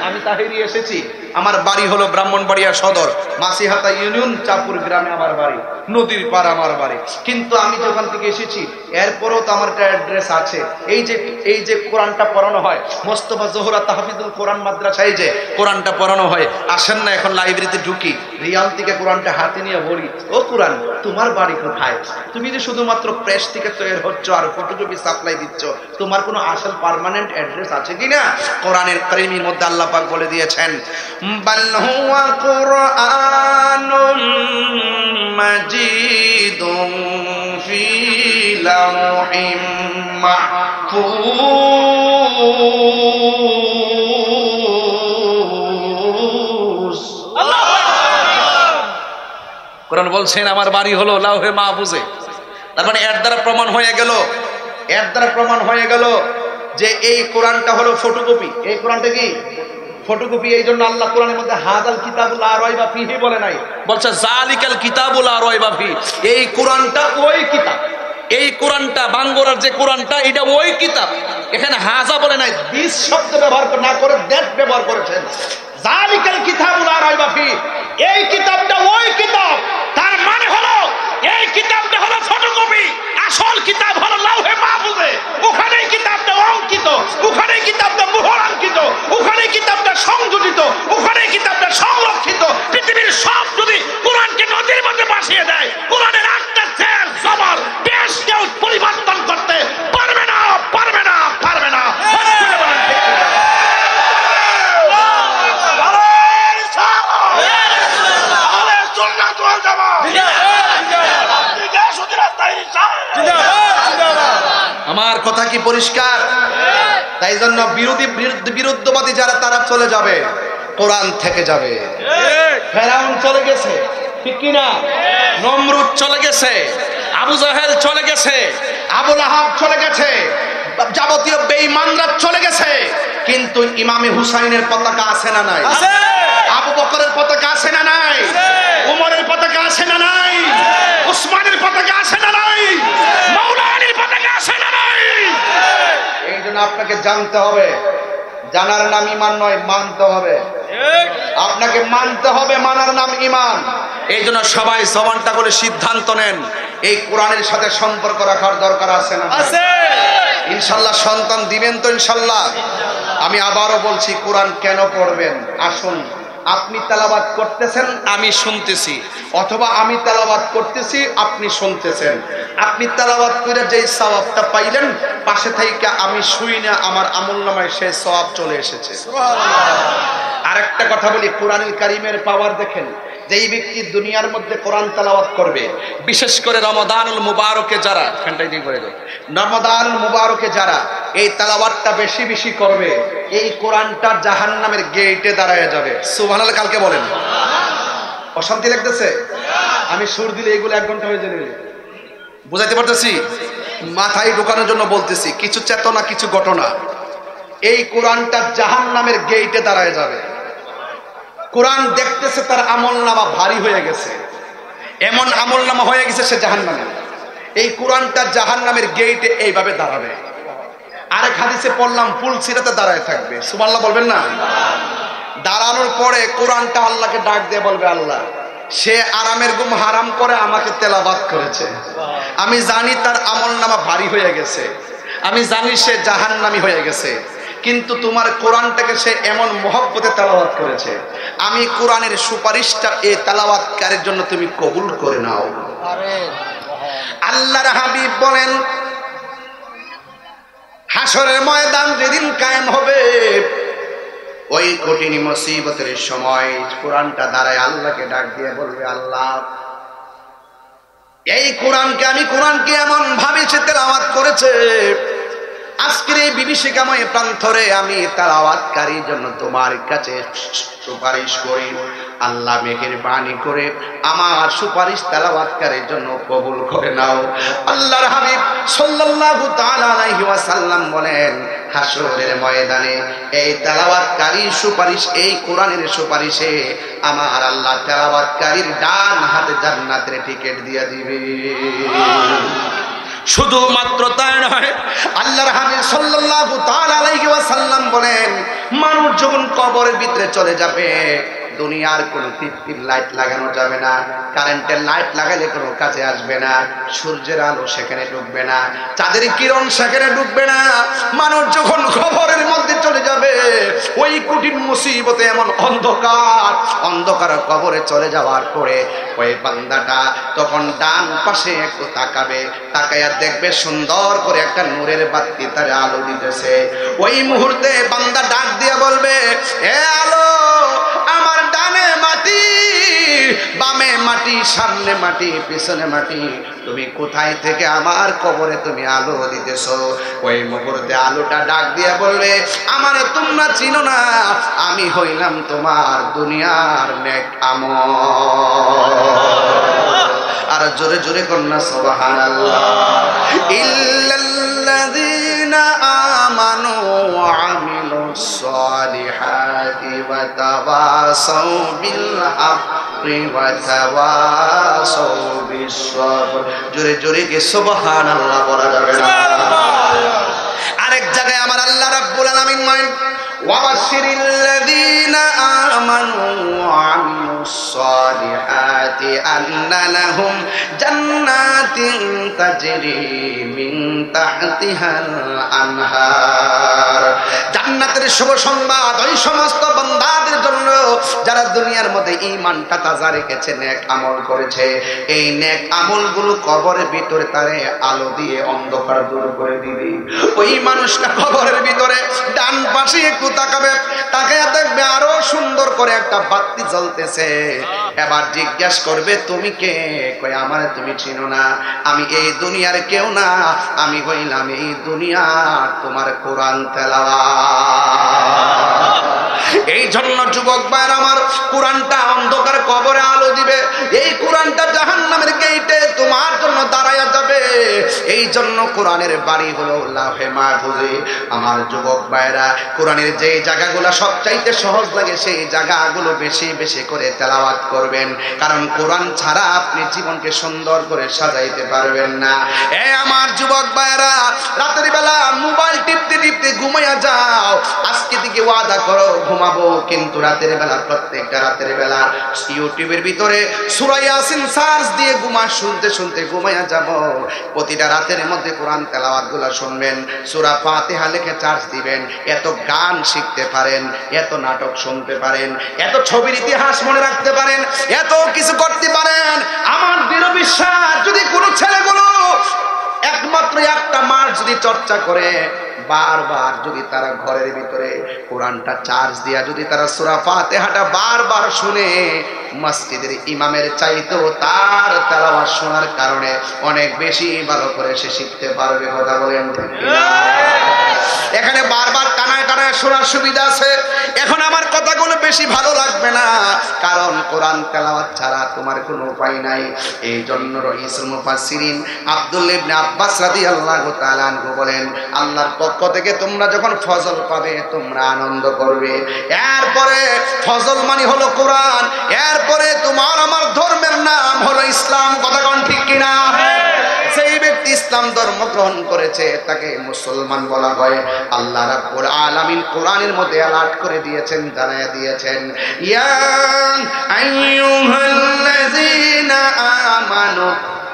আমি তাহিরি এসেছি, আমার বাড়ি হলো ব্রাহ্মণবাড়িয়া সদর, মাসিহাতা ইউনিয়ন, চাপুর গ্রামে আমার বাড়ি, নদীর পার আমার বাড়ি। কিন্তু আমি যখন থেকে এসেছি এরপরেও তো আমার একটা অ্যাড্রেস আছে। এই যে কোরআনটা পড়ানো হয় মোস্তফা জোহরা তাহফিজুল কোরআন মাদ্রাসায়, যে কোরআনটা পড়ানো হয়, আসেন না এখন লাইব্রেরিতে ঢুকি, রিয়াল থেকে কোরআনটা হাতে নিয়ে বলি, ও কোরআন তোমার বাড়ি কোথায়? তুমি যে শুধুমাত্র প্রেস থেকে তৈরি হচ্ছ আর ফটোকপি সাপ্লাই দিচ্ছ, তোমার কোনো আসল পার্মানেন্ট অ্যাড্রেস আছে কিনা? কোরআনের কারীমের মধ্যে আল্লাহ পাক বলে দিয়েছেন, বাল হুয়া কুরআনুম মাজিদুম ফি লাওহিম মাহফুজ। কোরআন বলছেন আমার বাড়ি হলো লাওহে মাহফুজে। তার মানে এর দ্বারা প্রমাণ হয়ে গেল যে এই কোরআনটা হলো ফটোকপি। এই কোরআনটা কি ফটোকপি? এই জন্য আল্লাহ কোরআনের মধ্যে হাযাল কিতাবুল লা রাইবা ফীহি বলে নাই, বলছে জালিকাল কিতাবুল লা রাইবা ফীহি। এই কোরআনটা ওই কিতাব, এই কোরআনটা বাঙ্গোরার যে কোরআনটা এটা ওই কিতাব। এখানে হাজা বলে নাই, দিস শব্দ ব্যবহার না করে দ্যাট ব্যবহার করেছেন। জালিকাল কিতাবুল লা রাইবা ফীহি, এই কিতাবটা ওই কিতাব। তার মানে হলো এই কিতাবটা হলো ফটোকপি, আসল কিতাব হলো লাওহে মাহফুজে। ওখানে কিতাবটা অঙ্কিত, ওখানে কিতাবটা মোহরাঙ্কিত, ওখানে কিতাবটা সংযোজিত, ওখানে কিতাবটা সংরক্ষিত। পৃথিবীর সব যদি কোরআনকে নদীর মধ্যে ভাসিয়ে দেয়, কোরআনের একটা জের জবর দেশ কেউ পরিবর্তন করতে পারবে না, পারবে না, পারবে না। আমার কথা কি পরিষ্কার? তাই জন্য বিরুদ্ধবাদী যারা তারা চলে যাবে, কোরআন থেকে যাবে। ফেরাউন চলে গেছে, ঠিক কিনা? নমরুদ চলে গেছে, আবু জাহেল চলে গেছে, আবু লাহাব চলে গেছে, যাবতীয় বেঈমানরা চলে গেছে, কিন্তু ইমামে হুসাইনের পতাকা আছে না নাই? আবু বকরের পতাকা আছে না নাই? উমরের পতাকা আছে না নাই? উসমানের পতাকা আছে না নাই? মাওলানা আলীর পতাকা আছে না নাই? এই জন্য আপনাকে জানতে হবে, জানার নাম ঈমান নয়, মানতে হবে। আপনাকে মানতে হবে, মানার নাম ঈমান। এই জন্য সবাই জবানটা করে সিদ্ধান্ত নেন, এই কোরআনের সাথে সম্পর্ক রাখার দরকার আছে না? আছে। ইনশাআল্লাহ সন্তান দিবেন তো? ইনশাআল্লাহ। আমি আবারও বলছি, কোরআন কেন পড়বেন? আসুন, আপনি তেলাওয়াত করতেছেন, আমি শুনতেছি, অথবা আমি তেলাওয়াত করতেছি, আপনি শুনতেছেন। আপনি তেলাওয়াত করে যে সওয়াবটা পাইলেন, পাশে থেকে আমি শুই না, আমার আমলনামায় সেই সওয়াব চলে এসেছে। আরেকটা কথা বলি, কোরআনুল কারীমের পাওয়ার দেখেন। যেই ব্যক্তি দুনিয়ার মধ্যে কোরআন তেলাওয়াত করবে, বিশেষ করে রমাদানুল মুবারকে যারা, রমাদানুল মুবারকে যারা এই তেলাওয়াতটা বেশি বেশি করবে, এই কোরআনটা জাহান্নামের গেটে দাঁড়ায় যাবে। সুবহানাল্লাহ। কালকে বলেন। অশান্তি লাগতেছে? আমি সুর দিলে এগুলো 1 ঘন্টা হয়ে যাবে। বুঝাইতে পারতেছি? মাথায় ঢোকানোর জন্য বলতেছি, কিছু চেতনা, কিছু ঘটনা। এই কোরআনটা জাহান্নামের গেটে দাঁড়ায় যাবে। কোরআন দেখতেছে তার আমলনামা ভারী হয়ে গেছে, এমন আমলনামা হয়ে গেছে সে জাহান্নামে। এই কোরআনটা জাহান্নামের গেটে এইভাবে দাঁড়াবে। আরেক হাদিসে পড়লাম, পুলসিরাতে দাঁড়ায় থাকবে। সুবহানাল্লাহ বলবেন না? দাঁড়ানোর পরে কোরআনটা আল্লাহকে ডাক দিয়ে বলবে, আল্লাহ, সে আরামের ঘুম হারাম করে আমাকে তেলাওয়াত করেছে, আমি জানি তার আমলনামা ভারী হয়ে গেছে, আমি জানি সে জাহান্নামী হয়ে গেছে, কিন্তু তোমার কোরআনটাকে সে এমন মহব্বতে তেলাওয়াত করেছে, আমি কোরআনের সুপারিশটা এই তেলাওয়াতকারীর জন্য তুমি কবুল করে নাও। আল্লাহর হাবিব বলেন, হাসরের ময়দান যেদিন কায়েম হবে, ওই কঠিন মুসিবতের সময় কোরআনটা দাঁড়ায় আল্লাহকে ডাক দিয়ে বলবে, আল্লাহ, এই কোরআনকে এমন ভাবে সে তেলাওয়াত করেছে, আজকের এই বিভীষিকাময় প্রান্তরে আমি তেলাওয়াতকারীর জন্য তোমার কাছে সুপারিশ করি, আল্লাহ মেহেরবানি করে আমার সুপারিশ তেলাওয়াতকারীর জন্য কবুল করে নাও। আল্লাহর হাবিব সাল্লাল্লাহু তাআলা আলাইহি ওয়াসাল্লাম বলেন, হাসরের ময়দানে এই তেলাওয়াতকারীর সুপারিশ, এই কোরআনের সুপারিশে আমার আল্লাহ তেলাওয়াতকারীর ডান হাতে জান্নাতের টিকিট দিয়ে দিবে। শুধুমাত্র তাই নয়, আল্লাহর হাবিব সাল্লাল্লাহু তাআলা আলাইহি ওয়াসাল্লাম বলেন, মানুষ যখন কবরের ভিতরে চলে যাবে, দুনিয়ার কোনো কৃত্রিম লাইট লাগানো যাবে না, কারেন্টের লাইট লাগালে কোনো কাজে আসবে না, সূর্যের আলো সেখানে ঢুকবে না, চাঁদের কিরণ সেখানে ঢুকবে না। মানুষ যখন কবরের মধ্যে চলে যাবে, ওই কঠিন মুসিবতে এমন অন্ধকার কবরে চলে যাওয়ার পরে ওই বান্দাটা তখন ডান পাশে একটু তাকাবে, তাকায়া দেখবে সুন্দর করে একটা নূরের বাতি তার আলো দিতেছে। ওই মুহূর্তে বান্দা ডাক দিয়ে বলবে, এ আলো, আমার ডানে মাটি, বামে মাটি, সামনে মাটি, পিছনে মাটি, তুমি কোথায় থেকে আমার কবরে তুমি আলো দিতেছো? ওই মুহূর্তে আলোটা ডাক দিয়ে বলবে, আমারে তোমরা চিনো না, আমি হইলাম তোমার দুনিয়ার নেক আমল। আর জোরে জোরে কন্যা সুবহানাল্লাহ। ইল্লাল্লাযীনা আমানু ওয়া আমিলুস সালিহাতি ওয়া তাওয়াসাউ বিল হাক্কি ওয়া তাওয়াসাউ বিস সবর। জোরে জোরে কি সুবহানাল্লাহ বলা যাবে না? আরেক জায়গায় আমার আল্লাহ রাব্বুল আলামিন বলেন, ওয়াবাশশিরিল্লাযীনা আমানু ওয়া আমিলুস সালিহাতি আন্না লাহুম জান্নাতিন তাজরি মিন তাহতিহাল আনহার। জান্নাতের শুভ সংবাদ ওই সমস্ত বান্দাদের জন্য যারা দুনিয়ার মধ্যে ঈমানটা তাজা রেখেছে, নেক আমল করেছে। এই নেক আমলগুলো কবরের ভিতরে তারে আলো দিয়ে অন্ধকার দূর করে দিবে। ওই মানুষটা কবরের ভিতরে ডান পাশে একটু তাকাবে, তাকায়া দেখবে আরো সুন্দর করে একটা বাতি জ্বলতেছে। এবার জিজ্ঞাসা করবে, তুমি কে? কই, আমারে তুমি চিনো না, আমি এই দুনিয়ার কেউ না, আমি হইলাম এই দুনিয়ার তোমার কোরআন তেলাওয়াত। এই জন্য যুবক ভাইরা আমার, কোরআনটা অন্ধকার কবরে আলো দিবে। এই কোরআনটা জাহান্নামের গেটে তোমার জন্য দাঁড়ায়া যাবে। এই জন্য কোরআনের বাড়ি হলো লাউহে মাহফুজে। আমার যুবক ভাইরা, কোরআনের যে জায়গাগুলো সবচাইতে সহজ লাগে সেই জায়গাগুলো বেশি বেশি করে তেলাওয়াত করবেন, কারণ কোরআন ছাড়া আপনি জীবনকে সুন্দর করে সাজাইতে পারবেন না। আমার যুবক ভাইরা, রাতের বেলা মোবাইল টিপতে টিপতে ঘুমাইয়া যাও। আজকে থেকে ওয়াদা করো ঘুমাবো, কিন্তু রাতের বেলা, প্রত্যেকটা রাতের বেলা ইউটিউবের ভিতরে সূরা ইয়াসিন সার্চ দিয়ে শুনতে শুনতে ঘুমাইয়া যাব। প্রতিটা রাতের মধ্যে কোরআন তেলাওয়াত গুলা শুনবেন, সূরা ফাতিহা লিখে চার্জ দিবেন। এত গান শিখতে পারেন, এত নাটক শুনতে পারেন, এত ছবির ইতিহাস মনে রাখতে পারেন, এত কিছু করতে পারেন। আমার দৃঢ় বিশ্বাস, যদি কোনো ছেলেগুলো একমাত্র একটা মাস যদি চর্চা করে, বারবার যদি তারা ঘরের ভিতরে কোরআনটা চার্জ দিয়া যদি তারা সূরা ফাতিহাটা বারবার শুনে, মসজিদের ইমামের চাইতেও তার তেলাওয়াত শোনার কারণে অনেক বেশি ভালো করে সে শিখতে পারবে। কথা বলেন ঠিক কিনা? এখানে বারবার টানায় টানায় শোনার সুবিধা আছে। এখন আমার কথাগুলো বেশি ভালো লাগবে না, কারণ কোরআন তেলাওয়াত ছাড়া তোমার কোনো উপায় নাই। এই জন্য রাইসুল মুফাসসিরিন আব্দুল্লাহ ইবনে আব্বাস রাদিয়াল্লাহু তাআলা আনহু বলেন, আল্লাহর পক্ষ থেকে তোমরা যখন ফজল পাবে তোমরা আনন্দ করবে। এরপরে ফজল মানে হলো কোরআন, এরপরে তোমার আমার ধর্মের নাম হলো ইসলাম। কথা কোন ঠিক কিনা? সেই ব্যক্তি ইসলাম ধর্ম গ্রহণ করেছে তাকে মুসলমান বলা হয়। আল্লাহ রাব্বুল আলামিন কোরআনের মধ্যে অ্যালার্ট করে দিয়েছেন, জানায়া দিয়েছেন, ইয়া আইয়ুহাল্লাযীনা আমানু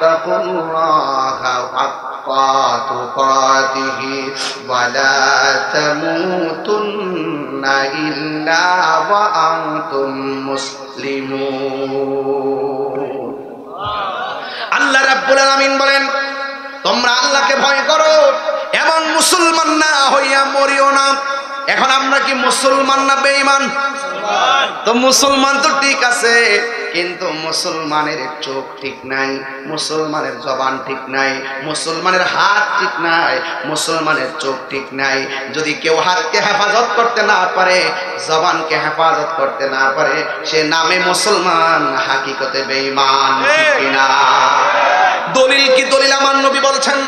তাকুল্লাহা হাক্কা তুকাতিহি ওয়া লা তামুতুন্না ইল্লা ওয়া আনতুম মুসলিমুন। আল্লাহ রাব্বুল আলামিন বলেন, তোমরা আল্লাহকে ভয় করো এবং মুসলমান না হইয়া মরিও না। এখন আমরা কি মুসলমান না বেঈমান? তো মুসলমান তো ঠিক আছে, কিন্তু মুসলমানের চোখ ঠিক নাই, মুসলমানের জবান ঠিক নাই, মুসলমানের হাত ঠিক নাই, মুসলমানের চোখ ঠিক নাই। যদি কেউ হাতকে হেফাজত করতে না পারে, জবানকে হেফাজত করতে না পারে, সে নামে মুসলমান, হাকিকতে বেঈমান। ঠিক কিনা? দলিল কি দলিল? আমার নবী বলছেন,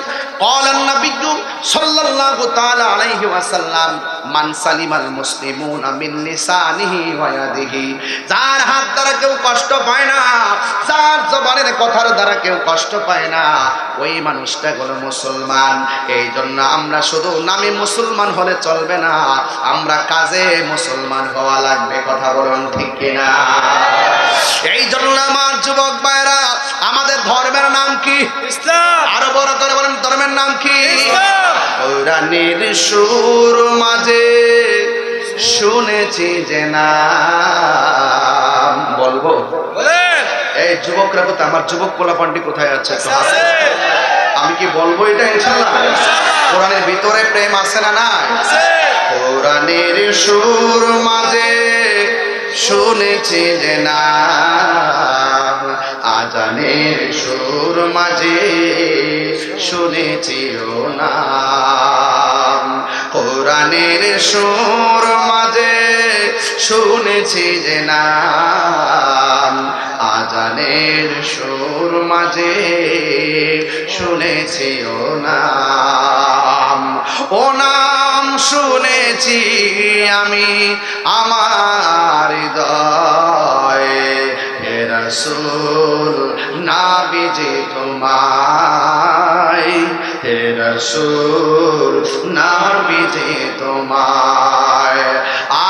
قال النبي صلى الله تعالى عليه وسلم মান সালিমাল মুসলিমুনা মিন লিসানিহি ওয়া ইয়াদিহি, যার হাত দ্বারা কেউ কষ্ট পায় না, যার জবানের কথার দ্বারা কেউ কষ্ট পায় না, ওই মানুষটা হলো মুসলমান। এই জন্য আমরা শুধু নামে মুসলমান হলে চলবে না, আমরা কাজে মুসলমান হওয়া লাগবে। কথা বলুন ঠিক কিনা? এই জন্য আমার যুবক ভাইরা, আমাদের ধর্মের নাম কি? ইসলাম। আরো বড় করে বলেন, ধর্মের নাম কি? ইসলাম। কোরআনের সুর মাঝে শুনেছি যে নাম, বলবো? এই যুবকরা কোথায়? আমার যুবক পোলাপান্ডি কোথায় আছে? আমি কি বলবো এটা? ইনশাআল্লাহ। কোরআনের ভিতরে প্রেম আছে না নাই? কোরআনের সুর মাঝে শুনেছি যে নাম, আজানের সুর মাঝে শুনেছি ও নাম। কোরআনের সুর মাঝে শুনেছি যে নাম, আজানের সুর মাঝে শুনেছি ও নাম। ও নাম শুনেছি আমি আমার হৃদয়ে, হে রাসূল নাবিজি তোমায়, হে রাসূল নাবিজি তোমায়।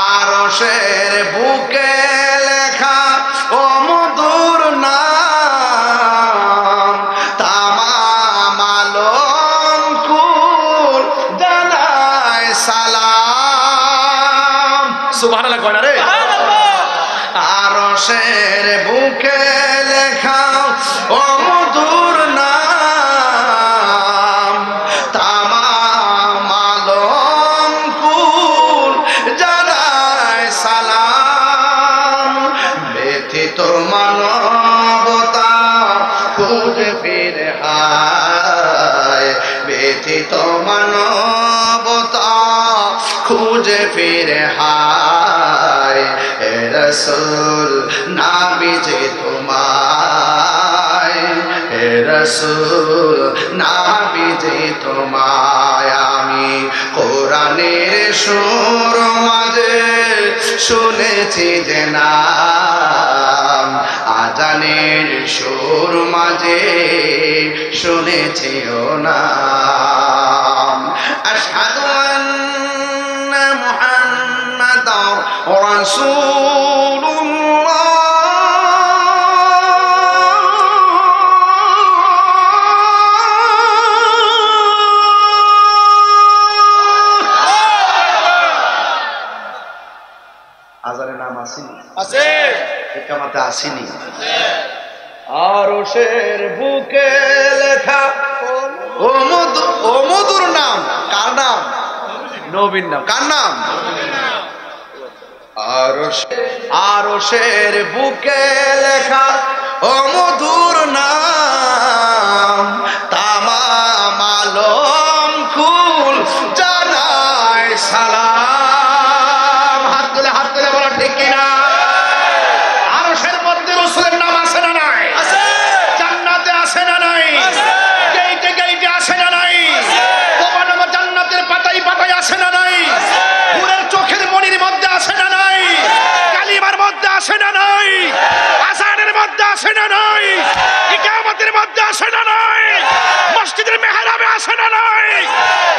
আরশের বুকে লেখা ও মধুর নাম, তামাম আলম কুল জানায় সালাম। সুবহানাল্লাহ কয় না রে? আরশের বুকে লেখা ও মধুর নাম, তামাম আলম কুল জানায় সালাম। ব্যথিত মানবতা খুঁজে ফিরে হায়, ব্যথিত মানবতা খুঁজে ফিরে হায়, হে রাসূল নাবিজি তোমায়, হে রাসূল নাবিজি তোমায়। আমি কোরআনের সুর মাঝে শুনেছি যে নাম, আজানের সুর মাঝে শুনেছি ও নাম। আশহাদু আন্না মুহাম্মাদার রাসূলুল্লাহ। আজানের নাম আসেনি? আছে। ইকামতে আসেনি? আরশের বুকে লেখা ও মধুর নাম। কার নাম? নবীর নাম। কার নাম? আরশের বুকে লেখা ও মধুর নাম, তামাম আলম কুল জানায় সালাম। হাত তুলে বলা ঠিক কিনা? আরশের মধ্যে রাসূলের নাম আছে না নাই? আছে। জান্নাতে আছে না নাই? গেইটে গেইটে আছে না নাই? তোমার নাম জান্নাতের পাতায় পাতায় আছে না নাই? ফুলের চোখের মনির মধ্যে আছে না নাই? কালিমার মধ্যে আছে না নাই? আযানের মধ্যে আছে না নাই? ইকামতের মধ্যে আছে না নাই? মসজিদের মেহরাবে আছে না নাই?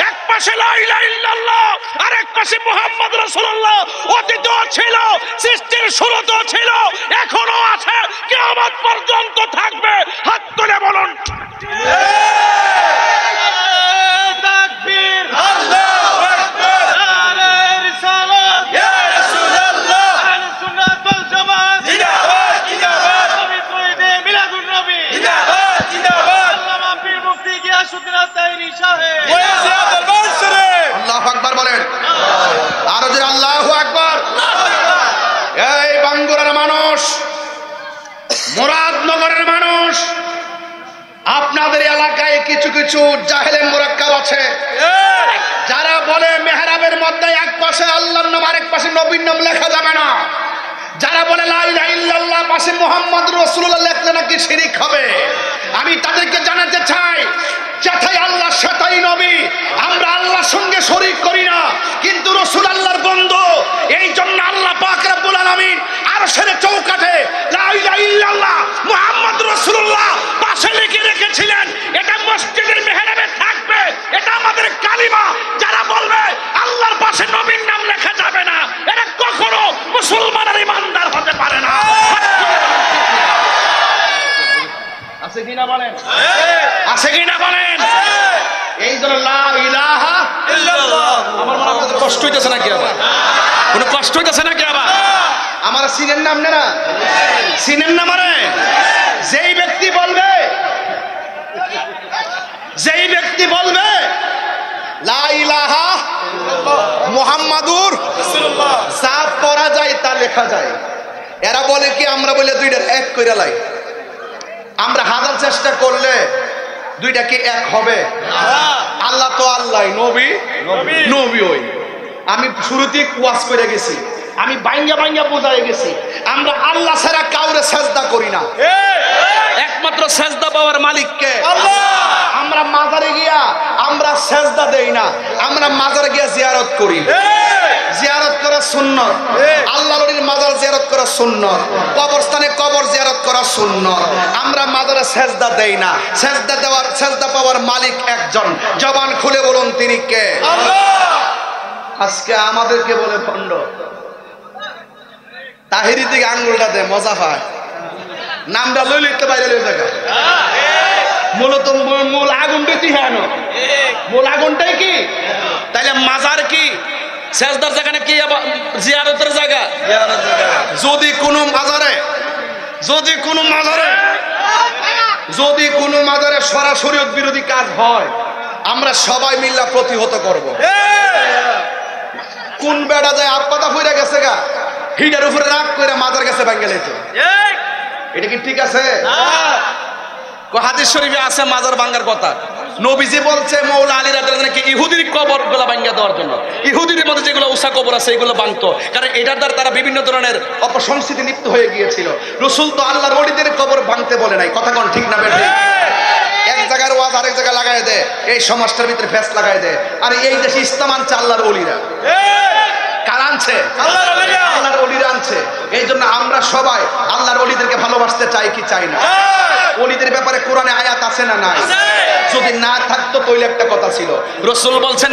এক পাশে লা ইলাহা ইল্লাল্লাহ, আরেক পাশে মুহাম্মদ রাসূলুল্লাহ। অতীতও ছিল, সৃষ্টির শুরুতেও ছিল, এখনো আছে, কিয়ামত পর্যন্ত থাকবে। হাত তুলে বলুন তাকবীর, আল্লাহু আকবার, নারে রিসালাত, ইয়া রাসূলুল্লাহ, আহলে সুন্নাত ওয়াল জামাত, জিন্দাবাদ জিন্দাবাদ, নবী কইদে মিলাদুন নবী, জিন্দাবাদ জিন্দাবাদ, আল্লামা পীর মুফতি গিয়াসউদ্দিন আতাইরি সাহেব, ওয়াজিয়াত আল-বাসরি। আল্লাহু আকবার বলেন। আরো যে আল্লাহু আকবার। এই বাঙ্গুরার মানুষ, মুরাদনগরের মানুষ, আপনাদের এলাকায় কিছু কিছু জাহেলে মুরাক্কাব আছে যারা বলে মেহরাবের মধ্যে এক পাশে আল্লাহর নাম আরেক পাশে নবীর নাম লেখা যাবে না, যারা বলে লা ইলাহা ইল্লাল্লাহ পাশে মুহাম্মদ রাসূলুল্লাহ লেখলে নাকি শিরক হবে। আমি তাদেরকে জানাতে চাই, যেথায় আল্লাহ সেটাই নবী। আমরা আল্লাহর সঙ্গে শরীক করি না, কিন্তু রাসূল আল্লাহর বন্ধু। এই জন্য আল্লাহ পাক রব্বুল আলামিন আরশের চৌকাঠে লা ইলাহা ইল্লাল্লাহ মুহাম্মাদুর রাসূলুল্লাহ পাশে লিখে রেখেছিলেন। এটা মসজিদের মেহরাবে থাকবে, এটা আমাদের কালিমা। যারা বলবে আল্লাহর পাশে নবীর নাম লেখা যাবে না, এটা কখনো মুসলমানের ইমানদার হতে পারে না। আছে কি না বলেন? আছে কি না বলেন? এই জন্য লা ইলাহা ইল্লাল্লাহ। আমার মনে হয় কষ্ট হইতেছে নাকি? আবার কোনো কষ্ট হইতেছে নাকি? আবার আমার সিনের নাম না, সিনের নাম মানে যেই ব্যক্তি বলবে লা ইলাহা মুহাম্মাদুর রাসূলুল্লাহ, যা পড়া যায় তা লেখা যায়। এরা বলে কি আমরা বলে দুইটার এক কইরা লাই। আমরা হাজার চেষ্টা করলে দুইটা কি এক হবে? আল্লাহ তো আল্লাহ, নবী নবী। ওই আমি শুরুতেই ওয়াজ করে গেছি, আমি বাইঙ্গা বোঝাই গেছি, আমরা আল্লাহ ছাড়া কাউরে সেজদা করি না। একমাত্র সেজদা পাওয়ার মালিককে আল্লাহ। আমরা মাজারে গিয়া আমরা সেজদা দেই না, আমরা মাজারে গিয়া জিয়ারত করি। জিয়ারত করা সুন্নত, আল্লাহর ওলির মাজার জিয়ারত করা সুন্নত, কবরস্থানে কবর জিয়ারত করা সুন্নত। আমরা মাজারে সেজদা দেই না। সেজদা পাওয়ার মালিক একজন। জবান খুলে বলুন তিনি কে? আল্লাহ। আজকে আমাদেরকে বলে ভণ্ড। তাহিরি দিকে আঙ্গুলটা দে, মজা পায়। নামটা লই লিখতে বাইরে লই জায়গা। মূলত মূল আগুনটা তিহানো, মূল আগুনটাই কি? তাইলে মাজার কি সেজদার জায়গা নাকি জিয়ারতের জায়গা? যদি কোনো মাজারে সরাসরি বিরোধী কাজ হয়, আমরা সবাই মিল্লা প্রতিহত করব। কোন বেড়া যায় আপাতা ফুইরা গেছে গা, হিটার উপরে রাগ করে মাজার গেছে ভাঙ্গে লাইতো। এটা কি ঠিক আছে? হাদিস শরীফে আছে মাজার ভাঙ্গার কথা। নবীজি বলছে মৌলা আলী রাদিয়াল্লাহু আনহু নাকি ইহুদির কবর গুলো ভাঙ্গা দেওয়ার জন্য, ইহুদিদের মধ্যে যেগুলো উসা কবর আছে এগুলো ভাঙতো, কারণ এটার দ্বারা তারা বিভিন্ন ধরনের অপসংস্কৃতি লিপ্ত হয়ে গিয়েছিল। রাসূল তো আল্লাহর ওলিদের কবর ভাঙতে বলে নাই। কথা কোন ঠিক না বেঠিক? এক জায়গার ওয়াজ আরেক জায়গায় লাগাই দেয়, এই সমাজটার ভিতরে ফেস লাগাই দেয়। আর এই দেশে ইসলাম আনছে আল্লাহর ওলিরা। কার আনছে? আল্লাহর ওলিরা আনছে। এই জন্য আমরা সবাই আল্লাহর ওলিদেরকে ভালোবাসতে চাই কি চাই না? ওলিদের ব্যাপারে কোরআনে আয়াত আছে না নাই? যদি না থাকতো তাহলে একটা কথা ছিল। রাসূল বলছেন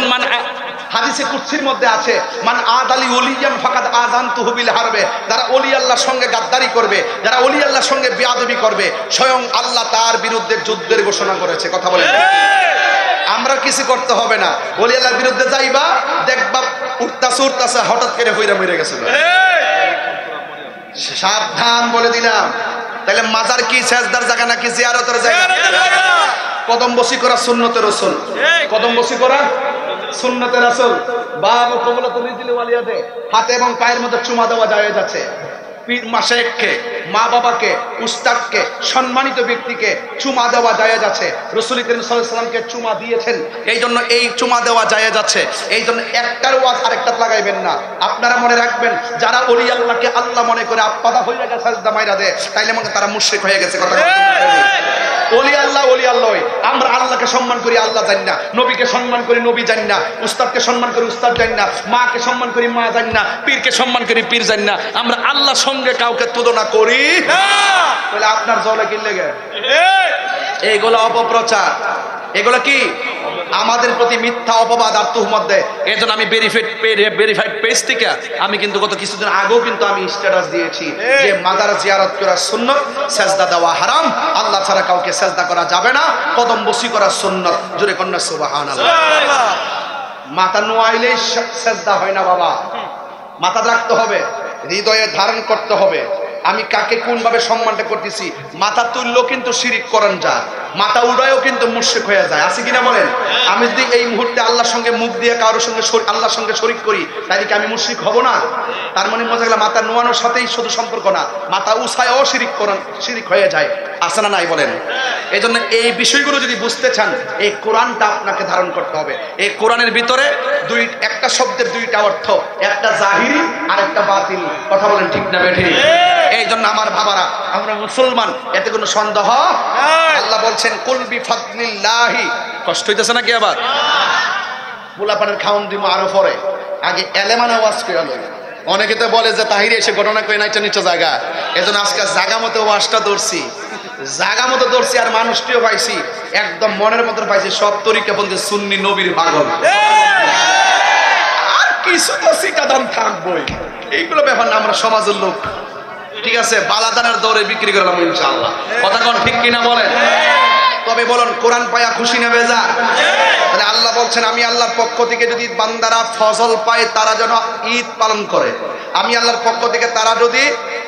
হাদিসে কুদসির মধ্যে আছে, মান আদালি ওলিয়ান ফাকাদ আযানতুহু বিল হারবে। যারা ওলি আল্লাহর সঙ্গে গাদ্দারি করবে, যারা ওলি আল্লাহর সঙ্গে বেয়াদবি করবে, স্বয়ং আল্লাহ তার বিরুদ্ধে যুদ্ধের ঘোষণা করেছে। কথা বলেন। আমরা কিছু করতে হবে না। ওলি আল্লাহর বিরুদ্ধে যাইবা, দেখবা উঠতাছে হঠাৎ করে হইরা মরে গেছে। সাবধান বলে দিলাম। তাহলে মাজার কি সেজদার জায়গা নাকি জিয়ারতের জায়গা? কদম বসি করা সুন্নতের রাসূল, কদম বসি করা সুন্নতের রাসূল। বাবু কবুলাতুল রিজিল ওয়ালিয়াতে হাতে এবং পায়ের মধ্যে চুমা দেওয়া জায়েজ আছে। পীর মাশায়েখকে, মা বাবাকে, উস্তাদকে, সম্মানিত ব্যক্তিকে চুমা দেওয়া জায়েজ আছে। রাসূল করিম সাল্লাল্লাহু আলাইহি ওয়াসাল্লামকে চুমা দিয়েছেন, এই জন্য এই চুমা দেওয়া জায়েজ আছে। এই জন্য একটার ওয়াজ আরেকটা লাগাইবেন না। আপনারা মনে রাখবেন, যারা ওলি আল্লাহকে আল্লাহ মনে করে আপাদা হয়ে গেছে সাজদা মাইরা দেয়, তাইলে মনে তারা মুশরিক হয়ে গেছে। কথা ওলি আল্লাহ আমরা আল্লাহকে সম্মান করি, আল্লাহ জানি না। নবীকে সম্মান করি, নবী জানি না। উস্তাদকে সম্মান করি, উস্তাদ জানি না। মাকে সম্মান করি, মা জানি না। পীরকে সম্মান করি, পীর জানি না। আমরা আল্লাহর সঙ্গে কাউকে তুলনা করি না। তাহলে আপনার জলে কি লেগে? এইগুলো অপপ্রচার, এগুলো কি আমাদের প্রতি মিথ্যা অপবাদ আর তুহমত দেয়। এজন্য আমি ভেরিফাইড পেজ থেকে আমি কিন্তু গত কিছুদিন আগেও কিন্তু আমি স্ট্যাটাস দিয়েছি যে মাজার জিয়ারত করা সুন্নাত, সেজদা দেওয়া হারাম, আল্লাহ ছাড়া কাউকে সেজদা করা যাবে না, কদম বসি করা সুন্নাত। জোরে কন্যা সুবহানাল্লাহ। মাথা নোয়াইলেই সেজদা হয় না বাবা, মাথা রাখতে হবে, হৃদয়ে ধারণ করতে হবে। আমি কাকে কোন ভাবে সম্মানটা করতেছি। মাথা তুললেও কিন্তু শিরিক করেন যায়, মাথা উড়ায়ও কিন্তু মুশরিক হয়ে যায়। আছে কিনা বলেন? আমি যদি এই মুহূর্তে আল্লাহর সঙ্গে মুখ দিয়ে কারোর সঙ্গে আল্লাহর সঙ্গে শরিক করি, তাহলে কি আমি মুশরিক হব না? তার মানে মজা গেল মাথা নোয়ানোর সাথেই শুধু সম্পর্ক না, মাথা উছায়ও শিরিক হয়ে যায়। আছে না নাই বলেন? এই জন্য এই বিষয়গুলো যদি বুঝতে চান, এই কোরআনটা আপনাকে ধারণ করতে হবে। এই কোরআনের ভিতরে একটা শব্দের দুইটা অর্থ, একটা জাহিরি আর একটা বাতিল। কথা বলেন ঠিক না বেঠিক? এই জন্য আমার বাবারা, আমরা মুসলমান, এতে কোনো সন্দেহ। আল্লাহ বলছেন কুল বিফাদলিল্লাহি কষ্ট হইতেছে নাকি? আবার পোলাপানের খাওন দিব আরো পরে, আগে এলেমানা ওয়াজ করে আলো। অনেকে তো বলে যে তাহিরে এসে ঘটনা করে নাইটা নিচে জায়গা, এজন্য আজকে জায়গা মতো ওয়াজটা ধরছি, জায়গা মতো ধরছি। আর মানুষটিও পাইছি একদম মনের মতো পাইছি, সব তরিকা বলতে সুন্নি নবীর পাগল। আর কিছু তো শিকাদান থাকবই, এইগুলো ব্যাপার না, আমরা সমাজের লোক, ঠিক আছে? বালাদানের দৌড়ে বিক্রি করলাম ইনশাআল্লাহ। কথা কোন ঠিক কিনা বলেন? তবে বলুন, কোরআন পায়া খুশি না বেজার? তাহলে আল্লাহ বলছেন, আমি আল্লাহর পক্ষ থেকে যদি বান্দারা ফজল পায় তারা যেন ঈদ পালন করে। আমি আল্লাহর পক্ষ থেকে তারা যদি,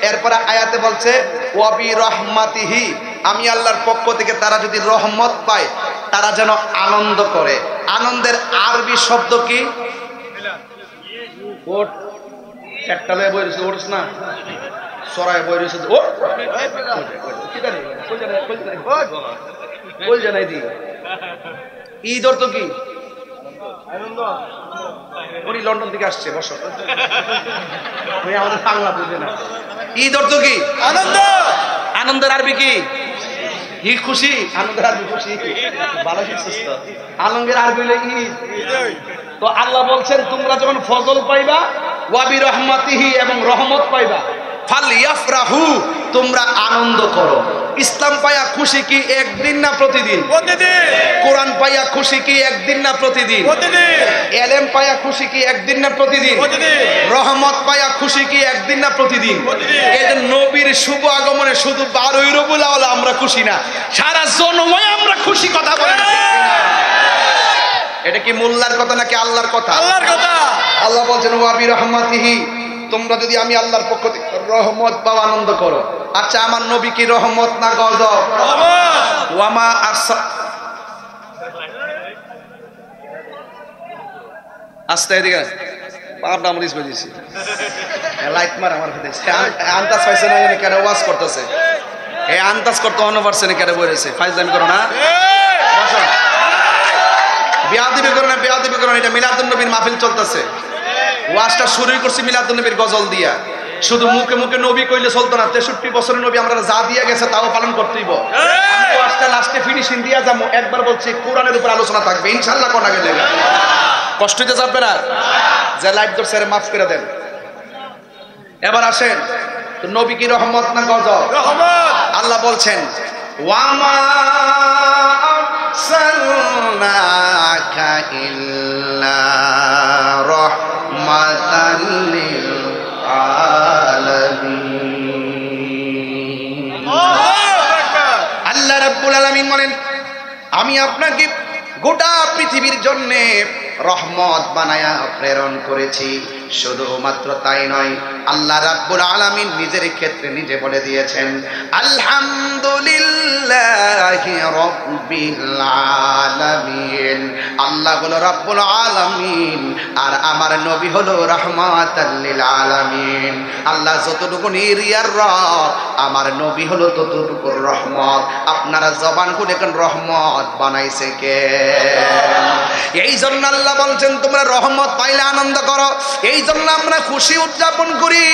এরপরে আয়াতে বলছে ওয়াবি রহমাতিহি, আমি আল্লাহর পক্ষ থেকে তারা যদি রহমত পায় তারা যেন আনন্দ করে। আনন্দের আরবি শব্দ কি? ওট একটা বই রয়েছে, ওটস না সরাই বই রয়েছে, ও বল জানাই দি। ঈদ অর্থ কি? উনি লন্ডন থেকে আসছে, বসো, আমাদের বাংলা বুঝে না। ঈদ অর্থ কি? আনন্দ। আনন্দের আরবি কি? ঈদ খুশি। আনন্দের আরবি খুশি, ভালো শিখছিস তো। আনন্দের আরবি হলো ঈদ। তো আল্লাহ বলছেন, তোমরা যখন ফজল পাইবা, ওয়াবি রহমাতিহি, এবং রহমত পাইবা, ফালইয়াফরাহু, তোমরা আনন্দ করো। ইসলাম পাইয়া খুশি কি একদিন না প্রতিদিন? কোরআন পাইয়া খুশি কি একদিন না প্রতিদিন? এলেম পাইয়া খুশি কি একদিন না প্রতিদিন? রহমত পাইয়া খুশি কি একদিন না প্রতিদিন? এই যে নবীর শুভ আগমনে শুধু 12ই রবিউল আউয়াল আমরা খুশি না, সারা জন্মই আমরা খুশি। কথা বলেন, এটা কি মোল্লার কথা নাকি আল্লাহর কথা? আল্লাহর কথা। আল্লাহ বলছেন ওয়াবি রহমাতিহি, তোমরা যদি আমি আল্লাহর পক্ষ থেকে রহমত পাও আনন্দ করো। আচ্ছা, আমার নবী কি রহমত না গজব? ওয়ামা আরসা, আস্তে এদিকে পাবনা মরিস বলেছি, লাইট মার আমার দেখছে আন্দাজ পাইছে না, কেন ওয়াজ করতেছে? এই আন্দাজ করতে অনপারছেন কেন বলেছে? ফাইজলামি করো না, বেয়াদবি করো না, বেয়াদবি করো না। এটা মিলাদুন নবীর মাহফিল চলতেছে, ওয়াজটা শুরুই করছি মিলাদুন নবীর গজল দিয়া। শুধু মুখে মুখে নবী কইলে চলতো না, 63 বছরের নবী আমরা যা দিয়ে গেছে তাও পালন করতেইব। আমি ওয়াজটা লাস্টে ফিনিশিং দিয়া যাবো। একবার বলছি কোরআনের উপর আলোচনা থাকবে ইনশাআল্লাহ, কোনা গেলে কষ্ট হতে যাবে না। যে লাইভ ধরছে মাফ করে দেন। এবার আসেন, তো নবী কি রহমত না গজব? রহমত। আল্লাহ বলছেন ওয়ামা আরসালনাকা ইল্লা রাহমাতাল লিল আলামিন। আল্লাহ রাব্বুল আলামিন বলেন, আমি আপনাকে গোটা পৃথিবীর জন্য রহমত বানায়া প্রেরণ করেছি। শুধুমাত্র তাই নয়, আল্লাহ রাব্বুল আলামিন নিজের ক্ষেত্রে নিজে বলে দিয়েছেন, আলহামদুলিল্লাহি রাব্বিল আলামিন। আল্লাহ হলো রাব্বুল আলামিন, আর আমার নবী হলো রাহমাতাল লিল আলামিন। আল্লাহ যতটুকু নিরিয়ার রব, আমার নবী হলো ততটুকু রহমত। আপনারা জবান খুলে এখন রহমত বানাইছে কে? এই জন্য আল্লাহ বলছেন, তোমরা রহমত পাইলে আনন্দ করো। এই জন্য আমরা খুশি উদযাপন করি।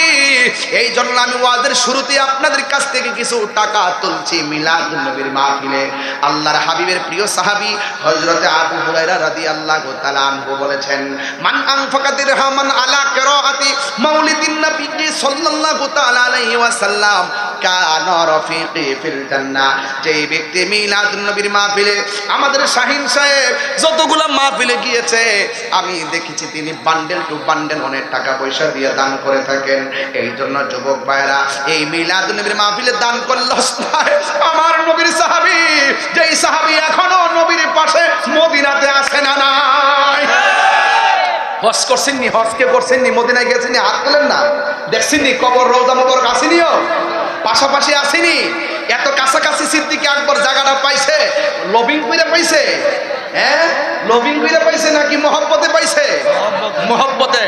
এই জন্য আমি ওয়াজের শুরুতে আপনাদের কাছ থেকে কিছু টাকা তুলছি মিলাদুন নবীর মাহফিলে। আল্লাহর হাবিবের প্রিয় সাহাবী হযরতে আবু হুরায়রা রাদিয়াল্লাহু তাআলা আনহু বলেছেন, মান আনফাকা দিরহামান আলা কিরাআতি মাউলিদিন নবী সাল্লাল্লাহু তাআলা আলাইহি ওয়াসাল্লাম কানা রাফিকি ফিল জান্নাহ। যেই ব্যক্তি মিলাদুন নবীর মাহফিলে, আমাদের শাহিন সাহেব যতগুলা মাহফিলে গিয়েছে আমি দেখেছি তিনি বান্ডেল টু বান্ডেল অনেক টাকা পয়সা দিয়ে দান করে থাকেন। এই জন্য যুবক ভাইরা, এই মিলাদুন নবীর মাহফিলে দান করলে আমার নবীর সাহাবী, যেই সাহাবী এখনো নবীর পাশে মদিনাতে আসে না নাই। হজ করছেননি, হজকে করছেননি, মদিনায় গেছেননি, হাত তোলেন না। দেখছেননি কবর রওজা মোবারক আসেনিও, পাশাপাশি আসেনি। এত কাছাকাছি সিদ্দিক আকবর জায়গাটা পাইছে, লবিং করে পাইছে। হ্যাঁ, লবিং করে পাইছে নাকি মহব্বতে পাইছে? মহব্বতে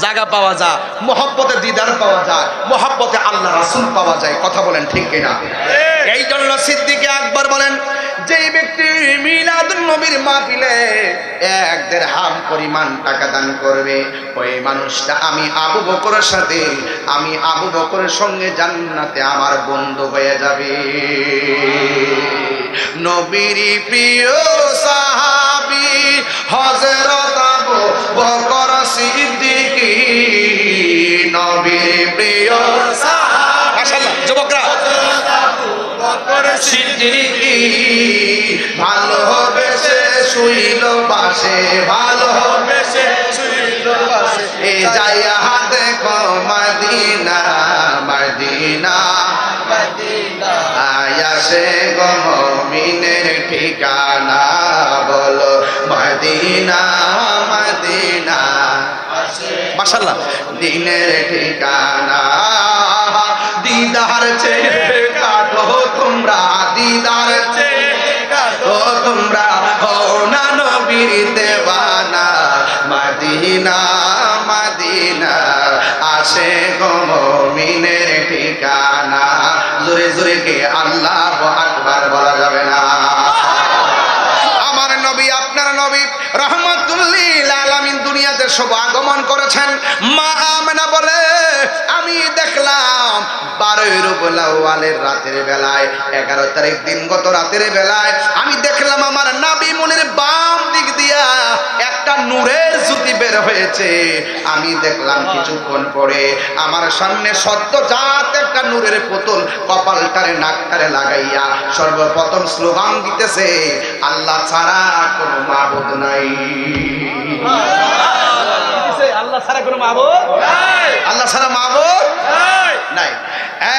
জায়গা পাওয়া যায়, মহব্বতে দিদার পাওয়া যায়, মহব্বতে আল্লাহ রাসূল পাওয়া যায়। কথা বলেন ঠিক কিনা? এই জন্য সিদ্দিক আকবর বলেন, যেই ব্যক্তি মিলাদুন নবীর মাহফিলে 1 দিরহাম পরিমাণ টাকা দান করবে, ওই মানুষটা আমি আবু বকরের সাথে, আমি আবু বকরের সঙ্গে জান্নাতে আমার বন্ধু হয়ে যাবে। নবীর প্রিয় সাহাবী হযরত আবু বকর সিদ্দিক, নবীর প্রিয় সাহাবী। মাশাআল্লাহ যুবকরা, হযরত আবু বকর সিদ্দিক ভালোবেসে শুইল পাশে, ভালোবেসে শুইল পাশে। এ যাইয়া দেখো মদিনা, মদিনা মদিনা আয়াসে গো মুমিনের ঠিকানা, বলো মদিনা মদিনা। মাশাআল্লাহ দিনের ঠিকানা, দিদার চেয়ে কাটো তোমরা, দিদার চেয়ে কাটো তোমরা, হও না নবীর দেওয়ানা। মদিনা মদিনা আসে গো মুমিনের ঠিকানা। জোরে জোরে কে আল্লাহু আকবার বলা যাবে না? আমার নবী, আপনার নবী রহমাতুল লিল আলামিন দুনিয়াতে শুভ আগমন করেছেন। মা আমেনা বলে, আমি দেখলাম 12 রবিউল আউয়ালের রাতের বেলায়, 11 তারিখ দিনগত রাতের বেলায় আমি দেখলাম আমার নবী মুনির বাম দিক দিয়া একটা নূরের জ্যোতি বের হয়েছে। আমি দেখলাম কিছুক্ষণ পরে আমার সামনে সদ্যজাত একটা নূরের পুতুল কপালটারে নাকটারে লাগাইয়া সর্বপ্রথম স্লোগান দিতেছে, আল্লাহ ছাড়া কোনো মাবুদ নাই। আল্লাহ ছাড়া কোনো মাবুদ নাই, আল্লাহ ছাড়া মাবুদ নাই।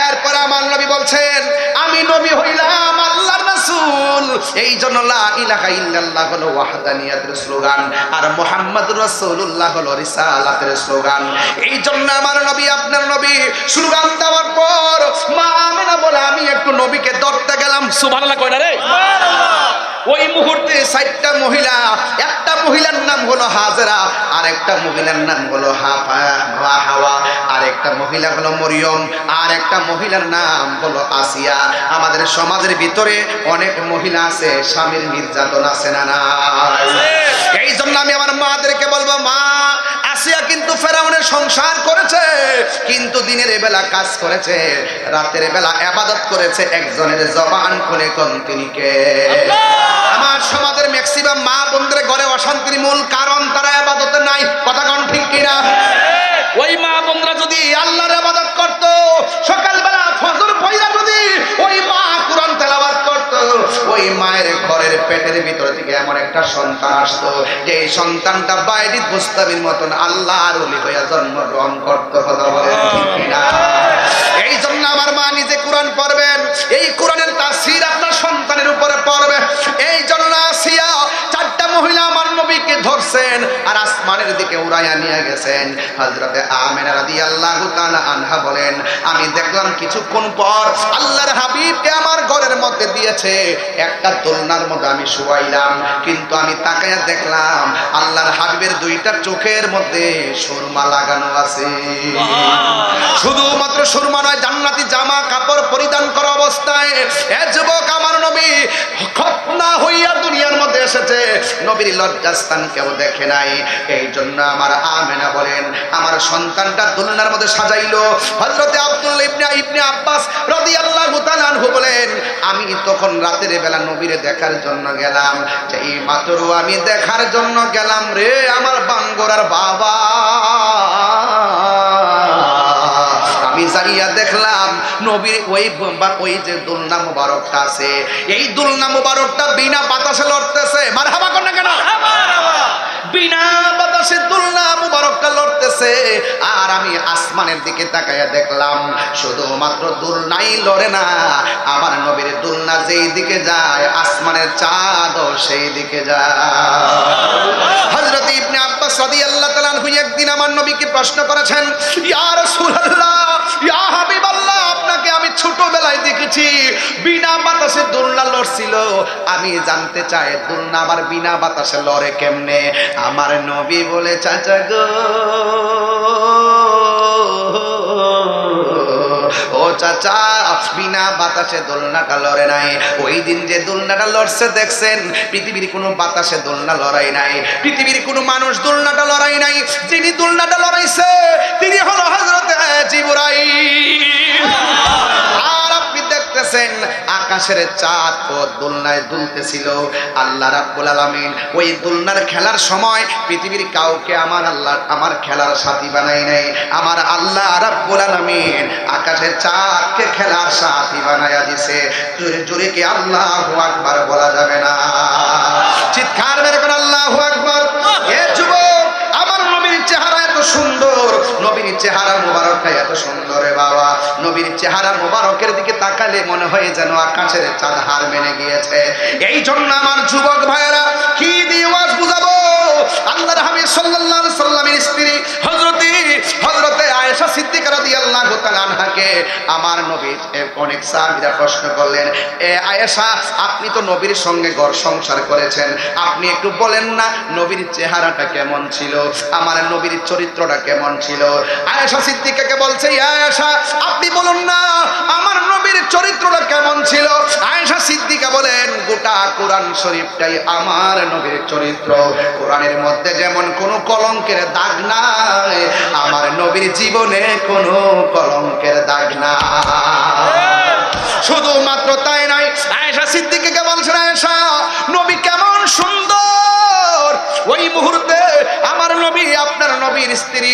এরপর আমার নবী বলছেন, আমি নবী হইলাম আল্লাহর রাসূল, এই জন্য লা ইলাহা ইল্লাল্লাহ হলো ওয়াহদানিয়াতের স্লোগান, আর মুহাম্মাদুর রাসূলুল্লাহ হলো রিসালাতের স্লোগান। এই জন্য আমার নবী, আপনার নবী স্লোগান দেওয়ার পর মা আমেনা বলে, আমি একটু নবীকে ধরতে গেলাম। সুবহানাল্লাহ কয় না রে? ওই মুহূর্তে 4টা মহিলা, একটা মহিলার নাম হলো হাজেরা, আর একটা মহিলার নাম হলো হাওয়া, আর একটা মহিলা হলো মরিয়ম, আর একটা মহিলার নাম হলো আসিয়া। আমাদের সমাজের ভিতরে অনেক মহিলা আছে, স্বামীর নির্যাতন আছে না না? এই জন্য আমি আমার মাদেরকে বলবো, মা আসিয়া কিন্তু ফেরাউনের সংসার করেছে, কিন্তু দিনের বেলা কাজ করেছে, রাতের বেলা ইবাদত করেছে। একজনের জবান খুলে কোন তিনি কে? আমার সমাজের ম্যাক্সিমাম মা বোনদের ঘরে অশান্তির মূল কারণ তারা ইবাদতে নাই। কথা কোন ঠিক কিনা? ওই মা বোনরা যদি আল্লাহর ইবাদত করত, সকালবেলা ফজর পড়া যদি ওই মা কুরআন তেলাওয়াত করত, ওই মায়ের ঘরের পেটের ভিতর থেকে এমন একটা সন্তান আসতো যে এই সন্তানটা বাইরে মুস্তাবির মতন আল্লাহর ওলি হয়ে জন্মগ্রহণ করত। কথা বলেন ঠিক কিনা? এই জন্য আমার মা নিজে কোরআন পড়বেন, এই কোরআনের তাফসীর আপনার সন্তানের উপরে পড়বে। এই জন্য আসিয়া 4টা মহিলা আমার নবীকে ধরছেন আর আসমানের দিকে উড়াইয়া নিয়ে গেছেন। হযরতে আমেনা রাদিয়াল্লাহু তাআলা আনহা বলেন, আমি দেখলাম কিছুক্ষণ পর আল্লাহর হাবিবকে আমার ঘরের মধ্যে দিয়েছে, একটা দোলনার মধ্যে আমি শুয়াইলাম, কিন্তু আমি তাকায়া দেখলাম আল্লাহর হাবিবের 2টা চোখের মধ্যে সুরমা লাগানো আছে। শুধুমাত্র সুরমা নয়, জান্নাতি জামা কাপড় পরিধান করা অবস্থায় এ যুবক আমার নবী খতনা হইয়া দুনিয়ার মধ্যে এসেছে, নবীর লজ্জাস্থান কেউ দেখে নাই। এই জন্য আমার আমেনা বলেন, আমার সন্তানটা দোলনার মধ্যে সাজাইলো। হযরতে আব্দুল্লাহ ইবনে আব্বাস রাদিয়াল্লাহু তাআলা আনহু বলেন, আমি তখন রাতের বেলা নবীরে দেখার জন্য গেলাম, যে এই মাত্র আমি দেখার জন্য গেলাম রে আমার বাঙ্গরার বাবা, আমি যাইয়া দেখলাম নবীর ওই যে দোলনা মুবারকটা আছে, এই দোলনা মুবারকটা বিনা বাতাসে লড়তেছে। মারহাবা কোন না কেন? বিনা বাতাসে দোলনা মুবারকটা লড়তেছে, আর আমি আসমানের দিকে তাকায়া দেখলাম শুধুমাত্র দোলনাই লড়ে না, আমার নবীর দোলনা যেই দিকে যায় আসমানের চাঁদও সেই দিকে যায়। হযরত ইবনে আব্বাস রাদিয়াল্লাহু তাআলা আনহু একদিন আমার নবীকে প্রশ্ন করেছেন, ইয়া রাসূলুল্লাহ, ইয়া হাবিবাল্লাহ, আপনাকে আমি ছোটবেলায় দেখেছি বিনা বাতাসে দোলনা লড়ছিল, আমি জানতে চাই দোলনা আমার বিনা বাতাসে লড়ে কেমনে? আমার নবী বলে, চাচা গো, ও চাচা, বিনা বাতাসে দোলনাটা লড়ে নাই। ওই দিন যে দোলনাটা লড়ছে দেখছেন, পৃথিবীর কোনো বাতাসে দোলনা লড়াই নাই, পৃথিবীর কোনো মানুষ দোলনাটা লড়াই নাই। যিনি দোলনাটা লড়াইছে তিনি হলো হযরত জিবরাইল। আর আপনি দেখতেছেন আকাশের চাঁদ ও দোলনায় দুলতেছিল। আল্লাহ রাব্বুল আলামিন ওই দোলনার খেলার সময় পৃথিবীর কাউকে আমার খেলার সাথী বানাই নাই। আমার আল্লাহ রাব্বুল আলামিন আকাশের চাঁদকে খেলার সাথী বানায়া দিছে। জোরে জোরে কি আল্লাহু আকবার বলা যাবে না? চিৎকার মেরে কোন আল্লাহু আকবার। এ যুবক, আমার নবীর চেহারা এত সুন্দর, নবীর চেহারা মোবারকটা এত সুন্দর রে বাবা। নবীর চেহারা মোবারকের দিকে তাকালে মনে হয় যেন আকাশের চাঁদ হার মেনে গিয়েছে। এই জন্য আমার যুবক ভাইয়েরা, কি দিয়ে ওয়াজ বুঝাবো? আল্লাহর হাবিব সাল্লাল্লাহু আলাইহি সাল্লামের স্ত্রী হযরতে আয়েশা সিদ্দিকা রাদিয়াল্লাহু তাআলা আনহাকে আমার নবী অনেক সাহাবীরা প্রশ্ন করলেন, এ আয়েশা, আপনি তো নবীর সঙ্গে ঘর সংসার করেছেন, আপনি একটু বলেন না নবীর চেহারাটা কেমন ছিল, আমার নবীর চরিত্রটা কেমন ছিল? আয়েশা সিদ্দিকাকে বলছে, আয়েশা, আপনি বলুন না আমার নবীর চরিত্রটা কেমন ছিল? আয়েশা সিদ্দিকা বলেন, গোটা কোরআন শরীফটাই আমার নবীর চরিত্র। কোরআনের মধ্যে যেমন কোনো কলঙ্কের দাগ নাই, আমার নবীর জীবনে কোনো কলঙ্কের দাগ নাই। শুধুমাত্র তাই নাই, আয়েশা সিদ্দিকাকে বলছেন, আয়েশা, নবী কেমন সুন্দর। ওই মুহূর্তে আমার নবী, আপনার নবীর স্ত্রী,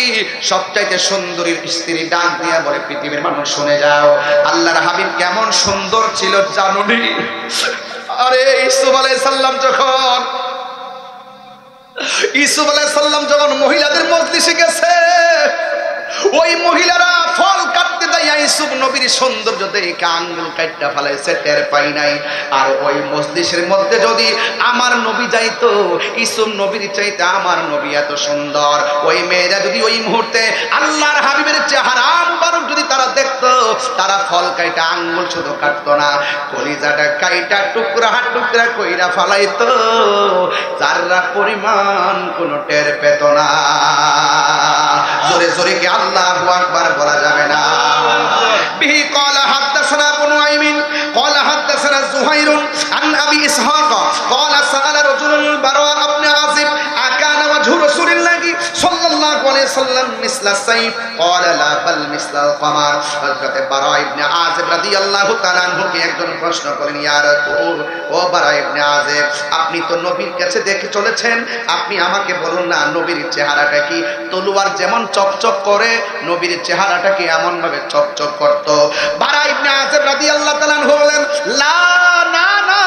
সবচাইতে সুন্দরীর স্ত্রী ডাক দিয়া বলে, পৃথিবীর মানুষ শুনে যাও, আল্লাহর হাবিব কেমন সুন্দর ছিল জানুনি? আরে ইউসুফ আলাইহিস সালাম যখন মহিলাদের মজলিসে গেছে, ওই মহিলারা ফল কাটতে দেয়, ইউসুফ নবীর সৌন্দর্য দেখে আঙ্গুল কাটটা ফেলাইছে, টের পাই নাই। আর ওই মজলিসের মধ্যে যদি আমার নবী যাইতো, ইউসুফ নবীর চাইতে আমার নবী এত সুন্দর, ওই মেয়েরা যদি ওই মুহূর্তে আল্লাহর হাবিবের চেহারা মুবারক যদি তারা দেখতো, তারা ফল কাইটা আঙ্গুল শুধু কাটতো না, কলিজাটা কাইটা টুকরা টুকরা কইরা ফেলাইতো, যারা পরিমাণ কোনো টের পেত না। জোরে জোরে কি আল্লাহু আকবার বলা যাবে না? বিহি ক্বালা হাদাসানা ইবনু নাঈমিন ক্বালা হাদাসানা যুহাইরুন আন আবি ইসহাক ক্বালা সাআলা রাজুলুন বারা ইবনে আযিব আকানা ওয়াজহু রাসূলিল্লাহি সাল্লাল্লাহু আলাইহি সাল্লাম মিসলা সাইফ ক্বালা লা বাল মিসলাল কমার। হযরত বারা ইবনে আযিব রাদিয়াল্লাহু তাআলা আনহুকে একজন প্রশ্ন করেন, ইয়া রাসূল, ও বারা ইবনে আযিব, আপনি তো নবীর কাছে দেখে চলেছেন, আপনি আমাকে বলুন না নবীর চেহারাটা কি তলোয়ার যেমন চকচক করে, নবীর চেহারাটা কি এমন ভাবে চকচক করত? বারা ইবনে আযিব রাদিয়াল্লাহু তাআলা আনহু বলেন, লা, না না,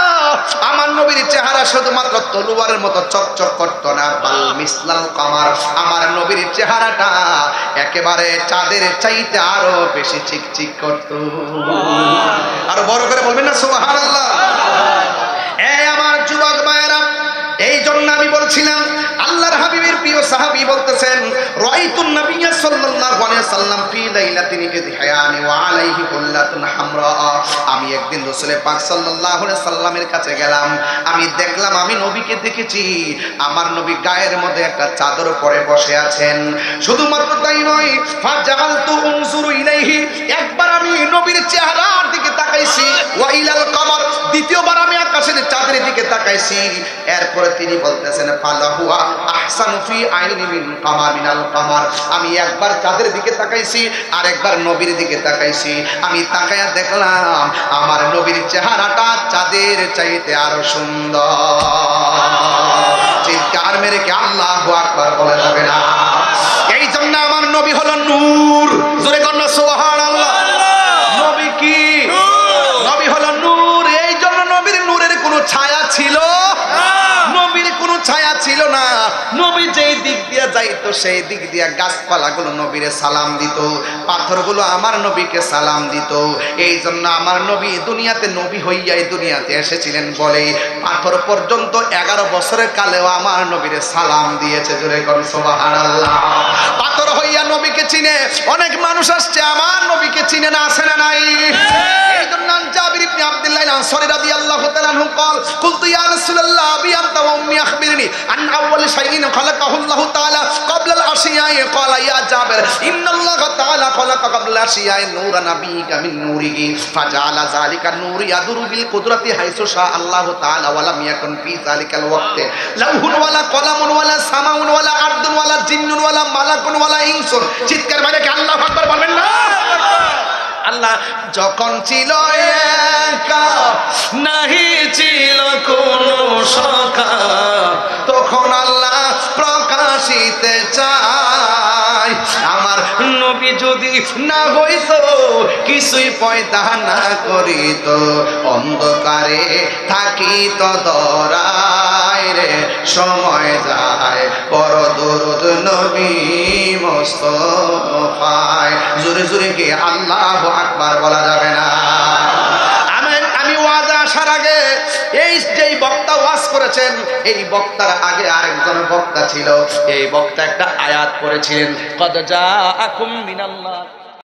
আমার নবীর চেহারা শুধুমাত্র তলোয়ারের মতো চকচক করত না, বাল মিসলাল কমার, আমার নবীর চেহারাটা একেবারে চাঁদের চাইতে আরো বেশি চিকচিক করত। আরো বড় করে বলবেন না সুবহানাল্লাহ? এই আমার যুবক ভাইয়েরা, এই জন্য আমি বলছিলাম, আল্লাহর হাবিবের প্রিয় সাহাবী বলতেছেন, রাআইতুন নাবিয়্যা সাল্লাল্লাহু আলাইহি সাল্লাম ফি লাইলাতিন ইযহায়ানি ওয়া আলাইহি কুল্লাতুন হামরা। আমি একদিন রাসূল পাক সাল্লাল্লাহু আলাইহি সাল্লামের কাছে গেলাম, আমি দেখলাম, আমি নবীকে দেখেছি, আমার নবী গায়ের মধ্যে একটা চাদর পরে বসে আছেন। শুধুমাত্র তাই নয়, ফাজালতু উনজুরু ইলাইহি, একবার আমি নবীর চেহারার দিকে তাকাইছি, ওয়া ইলাল কমার, দ্বিতীয়বার আমি আকাশের চাঁদের দিকে তাকাইছি। এরপরে তিনি বলতেছেন, ফালাহুয়া আহসানু ফি আইনি মিন কামার মিনাল কামার, আমি একবার চাঁদের দিকে তাকাইছি আর একবার নবীর দিকে তাকাইছি, আমি তাকায়া দেখলাম আমার নবীর চেহারাটা চাঁদের চাইতে আরো সুন্দর। চিৎকার মেরে কি আল্লাহু আকবার বলা যাবে না? এই জন্য আমার নবী হলো নূর। জোরে কর না সুবহানাল্লাহ। নবী কি? নবী হলো নূর। এই জন্য নবীর নূরের কোনো ছায়া ছিল না, নবীর কোনো ছায়া ছিল না। নবী যেই দিক দিয়ে যাইতো সেই দিক দিয়ে গাছপালাগুলো নবীরে সালাম দিত, পাথরগুলো আমার নবীকে সালাম দিত। এই জন্য আমার নবী দুনিয়াতে নবী হইয়াই দুনিয়াতে এসেছিলেন বলে পাথর পর্যন্ত 11 বছরের কালেও আমার নবীরে সালাম দিয়েছে। জোরে কর সুবহানাল্লাহ। পাথর হইয়া নবীকে চিনে অনেক মানুষ আসছে, আমার নবীকে চিনে না, আসে না নাই? এই জন্য জাবির ইবনে আব্দুল্লাহ আনসারী রাদিয়াল্লাহু তাআলা আনহু قال قلت يا رسول الله ابي انت وامي اخبرني عن اول شيء خلقه الله تعالى قبل الاشياء قال يا جابر ان الله تعالى خلق قبل الاشياء نور نبيك من نوره فجعل ذلك النور يدور بالقدره حيث شاء الله تعالى ولم يكن في ذلك الوقت لوح ولا قلم ولا سماء ولا ارض ولا جن ولا ملك ولا انس। চিৎকার মারে কি আল্লাহু আকবার বলবেন না? আল্লাহ যখন ছিল একা, নাহি ছিল কোনো সখা, তখন আল্লাহ প্রকাশিতে চায়। আমার নবী যদি না হইতো, কিছুই পয়দা না করিত, অন্ধকারে থাকিত ধরায় রে, সময় যায় বড় দরুদ নবী মুস্তাফায়। জোরে জোরে কি আল্লাহু আকবার বলা যাবে না? আমি ওয়াজে আসার আগে এই যেই বক্তা ওয়াজ করেছেন, এই বক্তার আগে আরেকজন বক্তা ছিল, এই বক্তা একটা আয়াত পড়েছিলেন, কদ জাআকুম মিনাল্লাহ।